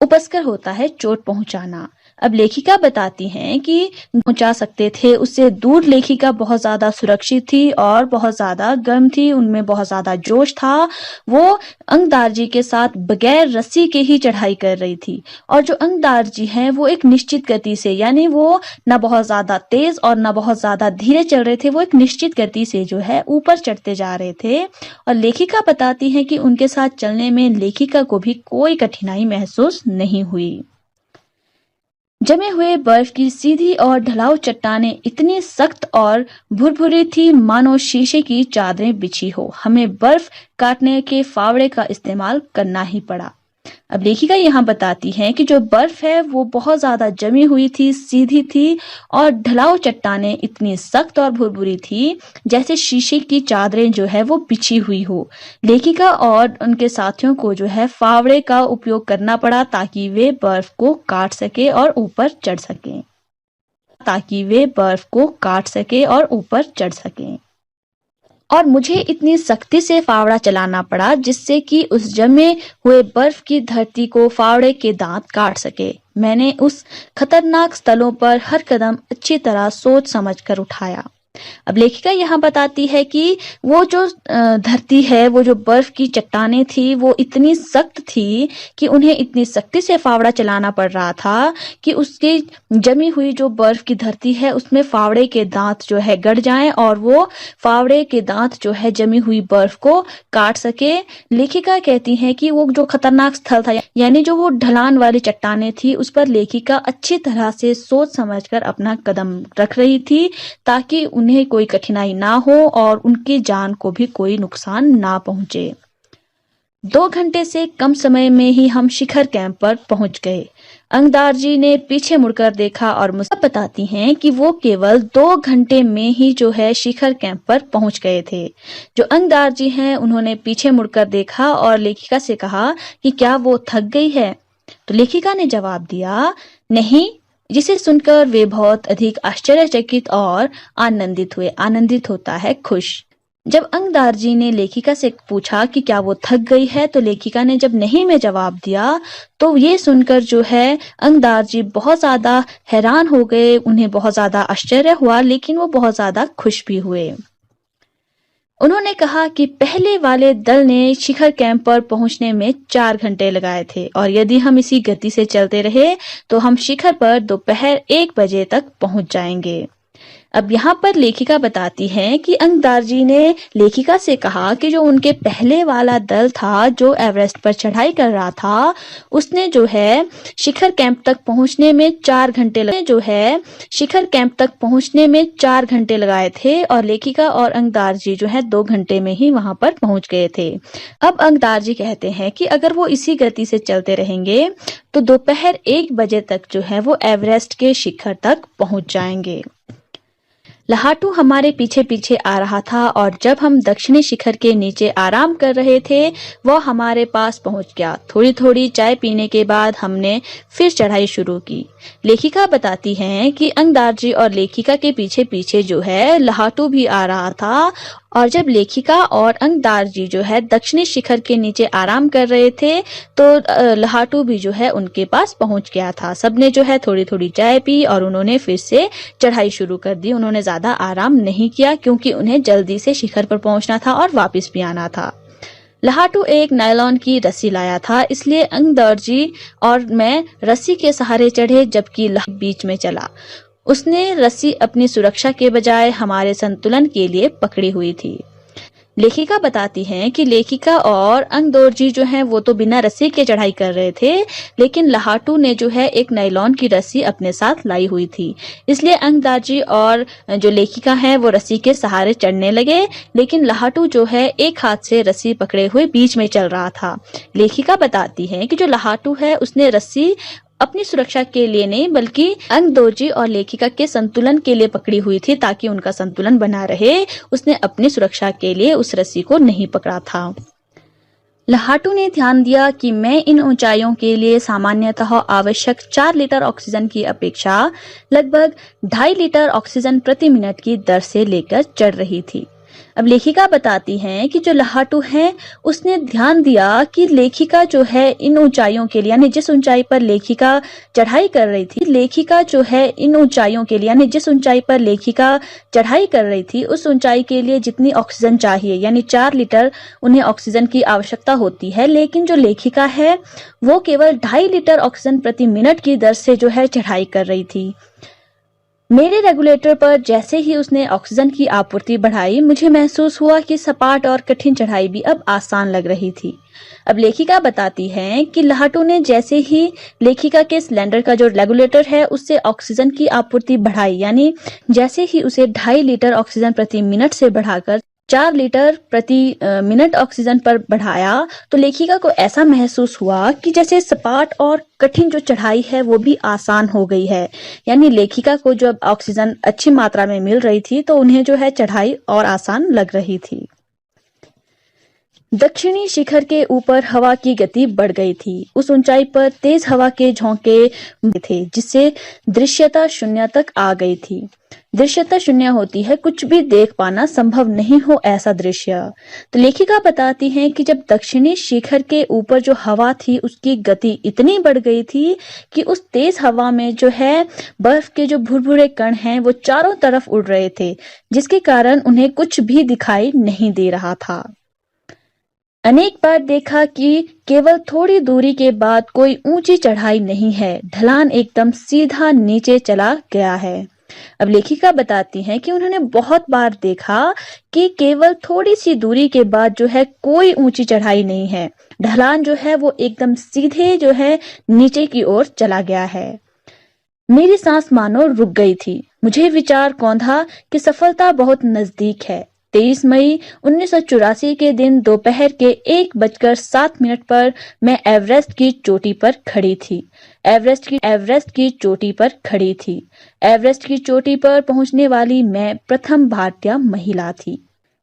उपस्कर होता है चोट पहुंचाना। अब लेखिका बताती हैं कि पहुंचा सकते थे, उससे दूर लेखिका बहुत ज्यादा सुरक्षित थी और बहुत ज्यादा गर्म थी, उनमें बहुत ज्यादा जोश था। वो अंगदार्जी के साथ बगैर रस्सी के ही चढ़ाई कर रही थी और जो अंगदार्जी हैं वो एक निश्चित गति से, यानी वो न बहुत ज्यादा तेज और न बहुत ज्यादा धीरे चल रहे थे, वो एक निश्चित गति से जो है ऊपर चढ़ते जा रहे थे। और लेखिका बताती है कि उनके साथ चलने में लेखिका को भी कोई कठिनाई महसूस नहीं हुई। जमे हुए बर्फ की सीधी और ढलाऊ चट्टानें इतनी सख्त और भुरभुरी थी मानो शीशे की चादरें बिछी हो। हमें बर्फ काटने के फावड़े का इस्तेमाल करना ही पड़ा। अब लेखिका यहाँ बताती हैं कि जो बर्फ है वो बहुत ज्यादा जमी हुई थी, सीधी थी और ढलाऊ चट्टानें इतनी सख्त और भुरभुरी थी जैसे शीशे की चादरें जो है वो बिछी हुई हो। लेखिका और उनके साथियों को जो है फावड़े का उपयोग करना पड़ा ताकि वे बर्फ को काट सके और ऊपर चढ़ सके। और मुझे इतनी सख्ती से फावड़ा चलाना पड़ा जिससे कि उस जमे हुए बर्फ की धरती को फावड़े के दांत काट सके। मैंने उस खतरनाक स्थलों पर हर कदम अच्छी तरह सोच समझ कर उठाया। अब लेखिका यहाँ बताती है कि वो जो धरती है, वो जो बर्फ की चट्टानें थी, वो इतनी सख्त थी कि उन्हें इतनी सख्ती से फावड़ा चलाना पड़ रहा था कि उसकी जमी हुई जो बर्फ की धरती है उसमें फावड़े के दांत जो है गड़ जाएं और वो फावड़े के दांत जो है जमी हुई बर्फ को काट सके। लेखिका कहती है कि वो जो खतरनाक स्थल था, यानी जो वो ढलान वाली चट्टानें थी, उस पर लेखिका अच्छी तरह से सोच समझकर अपना कदम रख रही थी ताकि उन्हें कोई कठिनाई ना हो और उनकी जान को भी कोई नुकसान ना पहुंचे। 2 घंटे से कम समय में ही हम शिखर कैंप पर पहुंच गए। अंगदार जी ने पीछे मुड़कर देखा और मुझे बताती हैं कि वो केवल 2 घंटे में ही जो है शिखर कैंप पर पहुंच गए थे। जो अंगदार जी हैं उन्होंने पीछे मुड़कर देखा और लेखिका से कहा कि क्या वो थक गई है? तो लेखिका ने जवाब दिया, नहीं, जिसे सुनकर वे बहुत अधिक आश्चर्यचकित और आनंदित हुए। आनंदित होता है खुश। जब अंगदार जी ने लेखिका से पूछा कि क्या वो थक गई है, तो लेखिका ने जब नहीं में जवाब दिया, तो ये सुनकर जो है अंगदार जी बहुत ज्यादा हैरान हो गए, उन्हें बहुत ज्यादा आश्चर्य हुआ, लेकिन वो बहुत ज्यादा खुश भी हुए। उन्होंने कहा कि पहले वाले दल ने शिखर कैंप पर पहुंचने में 4 घंटे लगाए थे और यदि हम इसी गति से चलते रहे तो हम शिखर पर दोपहर 1 बजे तक पहुंच जाएंगे। अब यहाँ पर लेखिका बताती है कि अंगदार जी ने लेखिका से कहा कि जो उनके पहले वाला दल था जो एवरेस्ट पर चढ़ाई कर रहा था, उसने जो है शिखर कैंप तक पहुंचने में 4 घंटे लगाए थे और लेखिका और अंगदार जी जो है 2 घंटे में ही वहां पर पहुंच गए थे। अब अंगदार जी कहते हैं कि अगर वो इसी गति से चलते रहेंगे तो दोपहर 1 बजे तक जो है वो एवरेस्ट के शिखर तक पहुंच जाएंगे। लहाटू हमारे पीछे पीछे आ रहा था और जब हम दक्षिणी शिखर के नीचे आराम कर रहे थे, वह हमारे पास पहुंच गया। थोड़ी थोड़ी चाय पीने के बाद हमने फिर चढ़ाई शुरू की। लेखिका बताती हैं कि अंगदार जी और लेखिका के पीछे पीछे जो है लहाटू भी आ रहा था और जब लेखिका और अंगदार जी जो है दक्षिणी शिखर के नीचे आराम कर रहे थे तो लहाटू भी जो है उनके पास पहुंच गया था। सबने जो है थोड़ी थोड़ी चाय पी और उन्होंने फिर से चढ़ाई शुरू कर दी। उन्होंने ज्यादा आराम नहीं किया क्योंकि उन्हें जल्दी से शिखर पर पहुंचना था और वापस भी आना था। लहाटू एक नायलॉन की रस्सी लाया था, इसलिए अंगदार जी और मैं रस्सी के सहारे चढ़े जबकि लहाटू बीच में चला। उसने रस्सी अपनी सुरक्षा के बजाय हमारे संतुलन के लिए पकड़ी हुई थी। लेखिका बताती हैं कि लेखिका और अंगदौर जी जो हैं वो तो बिना रस्सी के चढ़ाई कर रहे थे, लेकिन लहाटू ने जो है एक नायलॉन की रस्सी अपने साथ लाई हुई थी, इसलिए अंगदार जी और जो लेखिका हैं वो रस्सी के सहारे चढ़ने लगे, लेकिन लहाटू जो है एक हाथ से रस्सी पकड़े हुए बीच में चल रहा था। लेखिका बताती है कि जो लहाटू है उसने रस्सी अपनी सुरक्षा के लिए नहीं बल्कि अंगदोजी और लेखिका के संतुलन के लिए पकड़ी हुई थी ताकि उनका संतुलन बना रहे। उसने अपनी सुरक्षा के लिए उस रस्सी को नहीं पकड़ा था। लहाटू ने ध्यान दिया कि मैं इन ऊंचाइयों के लिए सामान्यतः आवश्यक 4 लीटर ऑक्सीजन की अपेक्षा लगभग 2.5 लीटर ऑक्सीजन प्रति मिनट की दर से लेकर चढ़ रही थी। अब लेखिका बताती हैं कि जो लहाटू है उसने ध्यान दिया कि लेखिका जो है इन ऊंचाइयों के लिए, यानी जिस ऊंचाई पर लेखिका चढ़ाई कर रही थी, लेखिका जो है इन ऊंचाइयों के लिए, यानी जिस ऊंचाई पर लेखिका चढ़ाई कर रही थी उस ऊंचाई के लिए जितनी ऑक्सीजन चाहिए, यानी 4 लीटर उन्हें ऑक्सीजन की आवश्यकता होती है, लेकिन जो लेखिका है वो केवल 2.5 लीटर ऑक्सीजन प्रति मिनट की दर से जो है चढ़ाई कर रही थी। मेरे रेगुलेटर पर जैसे ही उसने ऑक्सीजन की आपूर्ति बढ़ाई, मुझे महसूस हुआ कि सपाट और कठिन चढ़ाई भी अब आसान लग रही थी। अब लेखिका बताती हैं कि लहाटू ने जैसे ही लेखिका के सिलेंडर का जो रेगुलेटर है उससे ऑक्सीजन की आपूर्ति बढ़ाई, यानी जैसे ही उसे 2.5 लीटर ऑक्सीजन प्रति मिनट से बढ़ाकर 4 लीटर प्रति मिनट ऑक्सीजन पर बढ़ाया, तो लेखिका को ऐसा महसूस हुआ कि जैसे सपाट और कठिन जो चढ़ाई है वो भी आसान हो गई है। यानी लेखिका को जब ऑक्सीजन अच्छी मात्रा में मिल रही थी तो उन्हें जो है चढ़ाई और आसान लग रही थी। दक्षिणी शिखर के ऊपर हवा की गति बढ़ गई थी। उस ऊंचाई पर तेज हवा के झोंके थे, जिससे दृश्यता शून्य तक आ गई थी। दृश्यता शून्य होती है, कुछ भी देख पाना संभव नहीं हो ऐसा दृश्य। तो लेखिका बताती हैं कि जब दक्षिणी शिखर के ऊपर जो हवा थी उसकी गति इतनी बढ़ गई थी कि उस तेज हवा में जो है बर्फ के जो भुरभुरे कण हैं वो चारों तरफ उड़ रहे थे, जिसके कारण उन्हें कुछ भी दिखाई नहीं दे रहा था। अनेक बार देखा कि केवल थोड़ी दूरी के बाद कोई ऊंची चढ़ाई नहीं है, ढलान एकदम सीधा नीचे चला गया है। अब लेखिका बताती हैं कि उन्होंने बहुत बार देखा कि केवल थोड़ी सी दूरी के बाद जो है कोई ऊंची चढ़ाई नहीं है, ढलान जो है वो एकदम सीधे जो है नीचे की ओर चला गया है। मेरी सांस मानो रुक गई थी। मुझे विचार कौंधा कि सफलता बहुत नजदीक है। 23 मई 1984 के दिन दोपहर के 1:07 पर मैं एवरेस्ट की चोटी पर खड़ी थी। एवरेस्ट की चोटी पर खड़ी थी। एवरेस्ट की चोटी पर पहुंचने वाली मैं प्रथम भारतीय महिला थी।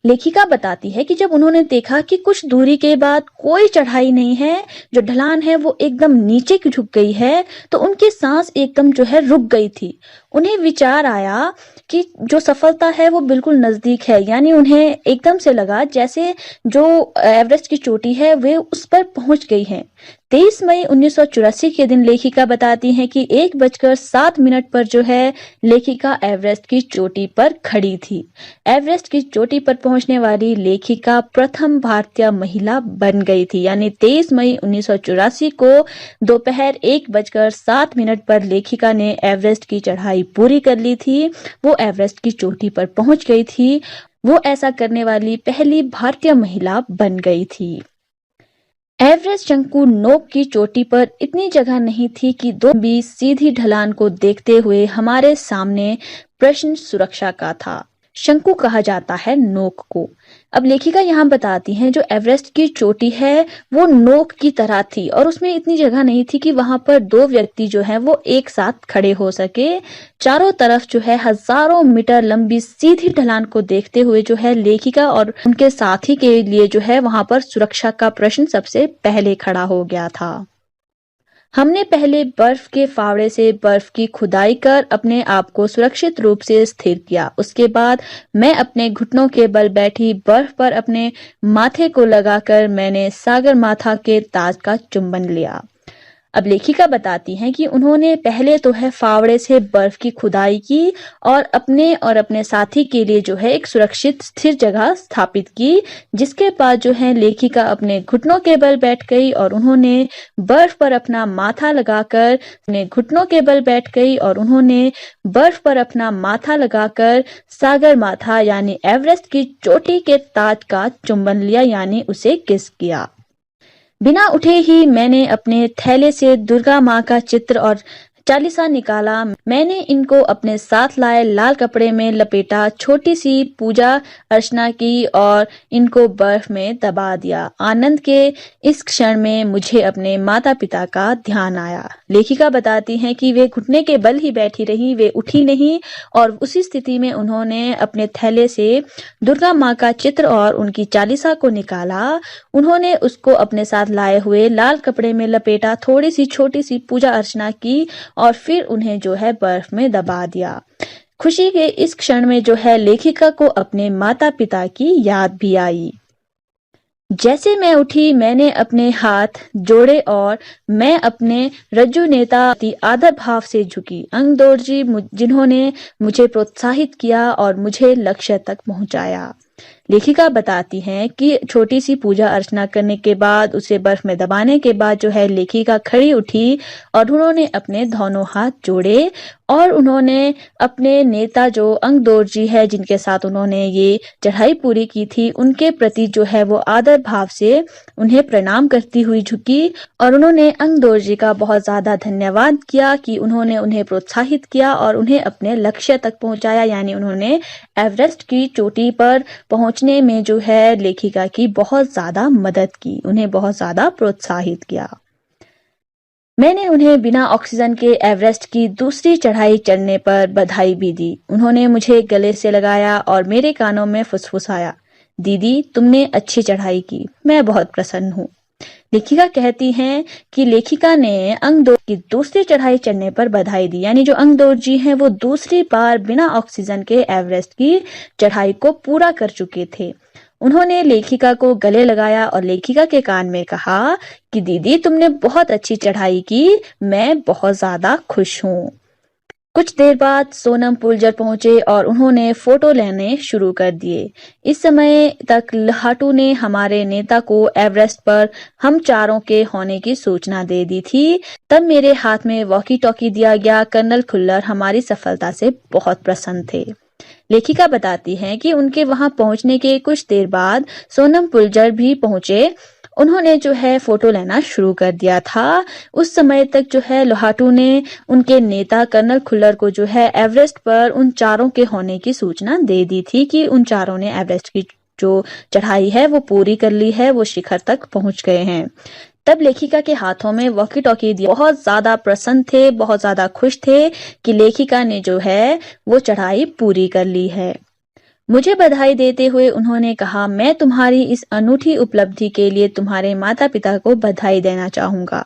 लेखिका बताती है कि जब उन्होंने देखा कि कुछ दूरी के बाद कोई चढ़ाई नहीं है, जो ढलान है वो एकदम नीचे की झुक गई है, तो उनकी सांस एकदम जो है रुक गई थी। उन्हें विचार आया कि जो सफलता है वो बिल्कुल नजदीक है, यानी उन्हें एकदम से लगा जैसे जो एवरेस्ट की चोटी है वे उस पर पहुंच गई है। 23 मई 1984 के दिन लेखिका बताती हैं कि 1:07 पर जो है लेखिका एवरेस्ट की चोटी पर खड़ी थी। एवरेस्ट की चोटी पर पहुंचने वाली लेखिका प्रथम भारतीय महिला बन गई थी, यानी 23 मई 1984 को दोपहर 1:07 पर लेखिका ने एवरेस्ट की चढ़ाई पूरी कर ली थी। वो एवरेस्ट की चोटी पर पहुंच गई थी। वो ऐसा करने वाली पहली भारतीय महिला बन गई थी। एवरेस्ट शंकु नोक की चोटी पर इतनी जगह नहीं थी कि दो बीच सीधी ढलान को देखते हुए हमारे सामने प्रश्न सुरक्षा का था। शंकु कहा जाता है नोक को। अब लेखिका यहाँ बताती हैं जो एवरेस्ट की चोटी है वो नोक की तरह थी और उसमें इतनी जगह नहीं थी कि वहां पर दो व्यक्ति जो है वो एक साथ खड़े हो सके। चारों तरफ जो है हजारों मीटर लंबी सीधी ढलान को देखते हुए जो है लेखिका और उनके साथी के लिए जो है वहां पर सुरक्षा का प्रश्न सबसे पहले खड़ा हो गया था। हमने पहले बर्फ के फावड़े से बर्फ की खुदाई कर अपने आप को सुरक्षित रूप से स्थिर किया। उसके बाद मैं अपने घुटनों के बल बैठी बर्फ पर अपने माथे को लगाकर मैंने सागर माथा के ताज का चुंबन लिया। अब लेखिका बताती हैं कि उन्होंने पहले तो है फावड़े से बर्फ की खुदाई की और अपने साथी के लिए जो है एक सुरक्षित स्थिर जगह स्थापित की, जिसके बाद जो है लेखिका अपने घुटनों के बल बैठ गई और उन्होंने बर्फ पर अपना माथा लगाकर अपने घुटनों के बल बैठ गई और उन्होंने बर्फ पर अपना माथा लगाकर सागर माथा यानी एवरेस्ट की चोटी के ताज का चुंबन लिया, यानी उसे किस किया। बिना उठे ही मैंने अपने थैले से दुर्गा माँ का चित्र और चालीसा निकाला। मैंने इनको अपने साथ लाए लाल कपड़े में लपेटा, छोटी सी पूजा अर्चना की और इनको बर्फ में दबा दिया। आनंद के इस क्षण में मुझे अपने माता पिता का ध्यान आया। लेखिका बताती हैं कि वे घुटने के बल ही बैठी रही, वे उठी नहीं और उसी स्थिति में उन्होंने अपने थैले से दुर्गा माँ का चित्र और उनकी चालीसा को निकाला। उन्होंने उसको अपने साथ लाए हुए लाल कपड़े में लपेटा, थोड़ी सी छोटी सी पूजा अर्चना की और फिर उन्हें जो है बर्फ में दबा दिया। खुशी के इस क्षण में जो है लेखिका को अपने माता पिता की याद भी आई। जैसे मैं उठी मैंने अपने हाथ जोड़े और मैं अपने रज्जु नेता आदर भाव से झुकी। अंगदौर जी जिन्होंने मुझे प्रोत्साहित किया और मुझे लक्ष्य तक पहुंचाया। लेखिका बताती हैं कि छोटी सी पूजा अर्चना करने के बाद उसे बर्फ में दबाने के बाद जो है लेखिका खड़ी उठी और उन्होंने अपने दोनों हाथ जोड़े और उन्होंने अपने नेता जो अंगदौर जी है जिनके साथ उन्होंने ये चढ़ाई पूरी की थी, उनके प्रति जो है वो आदर भाव से उन्हें प्रणाम करती हुई झुकी और उन्होंने अंगदौर जी का बहुत ज्यादा धन्यवाद किया कि उन्होंने उन्हें प्रोत्साहित किया और उन्हें अपने लक्ष्य तक पहुंचाया, यानी उन्होंने एवरेस्ट की चोटी पर पहुंचने में जो है लेखिका की बहुत ज्यादा मदद की, उन्हें बहुत ज्यादा प्रोत्साहित किया। मैंने उन्हें बिना ऑक्सीजन के एवरेस्ट की दूसरी चढ़ाई चढ़ने पर बधाई भी दी। उन्होंने मुझे गले से लगाया और मेरे कानों में फुसफुसाया, दीदी तुमने अच्छी चढ़ाई की, मैं बहुत प्रसन्न हूँ। लेखिका कहती हैं कि लेखिका ने अंगदोर की दूसरी चढ़ाई चढ़ने पर बधाई दी। यानी जो अंगदोर जी हैं वो दूसरी बार बिना ऑक्सीजन के एवरेस्ट की चढ़ाई को पूरा कर चुके थे। उन्होंने लेखिका को गले लगाया और लेखिका के कान में कहा कि दीदी तुमने बहुत अच्छी चढ़ाई की, मैं बहुत ज्यादा खुश हूँ। कुछ देर बाद सोनम पुलजर पहुंचे और उन्होंने फोटो लेने शुरू कर दिए। इस समय तक लाटू ने हमारे नेता को एवरेस्ट पर हम चारों के होने की सूचना दे दी थी। तब मेरे हाथ में वॉकी टॉकी दिया गया। कर्नल खुल्लर हमारी सफलता से बहुत प्रसन्न थे। लेखिका बताती हैं कि उनके वहां पहुंचने के कुछ देर बाद सोनम पुलजर भी पहुंचे। उन्होंने जो है फोटो लेना शुरू कर दिया था। उस समय तक जो है लोहाटू ने उनके नेता कर्नल खुल्लर को जो है एवरेस्ट पर उन चारों के होने की सूचना दे दी थी कि उन चारों ने एवरेस्ट की जो चढ़ाई है वो पूरी कर ली है, वो शिखर तक पहुंच गए हैं। तब लेखिका के हाथों में वॉकी टॉकी दिया। बहुत ज्यादा प्रसन्न थे, बहुत ज्यादा खुश थे कि लेखिका ने जो है वो चढ़ाई पूरी कर ली है। मुझे बधाई देते हुए उन्होंने कहा, मैं तुम्हारी इस अनूठी उपलब्धि के लिए तुम्हारे माता पिता को बधाई देना चाहूंगा।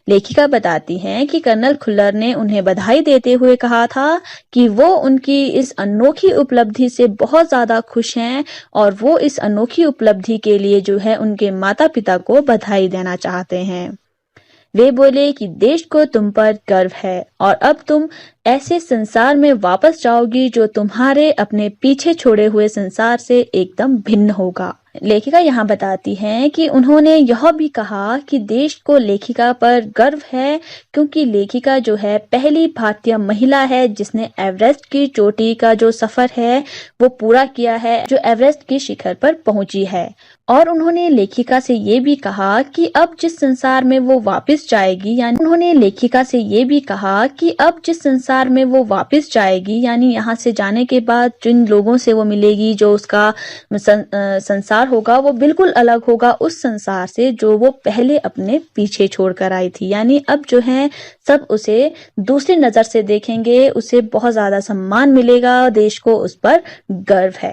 लेखिका बताती हैं कि कर्नल खुल्लर ने उन्हें बधाई देते हुए कहा था कि वो उनकी इस अनोखी उपलब्धि से बहुत ज्यादा खुश हैं और वो इस अनोखी उपलब्धि के लिए जो है उनके माता पिता को बधाई देना चाहते हैं। वे बोले कि देश को तुम पर गर्व है और अब तुम ऐसे संसार में वापस जाओगी जो तुम्हारे अपने पीछे छोड़े हुए संसार से एकदम भिन्न होगा। लेखिका यहाँ बताती हैं कि उन्होंने यह भी कहा कि देश को लेखिका पर गर्व है क्योंकि लेखिका जो है पहली भारतीय महिला है जिसने एवरेस्ट की चोटी का जो सफर है वो पूरा किया है, जो एवरेस्ट की शिखर पर पहुंची है। और उन्होंने लेखिका से ये भी कहा कि अब जिस संसार में वो वापस जाएगी, यानी उन्होंने लेखिका से ये भी कहा कि अब जिस संसार में वो वापस जाएगी, यानी यहाँ से जाने के बाद जिन लोगों से वो मिलेगी, जो उसका संसार होगा वो बिल्कुल अलग होगा उस संसार से जो वो पहले अपने पीछे छोड़कर आई थी। यानी अब जो है सब उसे दूसरी नजर से देखेंगे, उसे बहुत ज्यादा सम्मान मिलेगा, देश को उस पर गर्व है।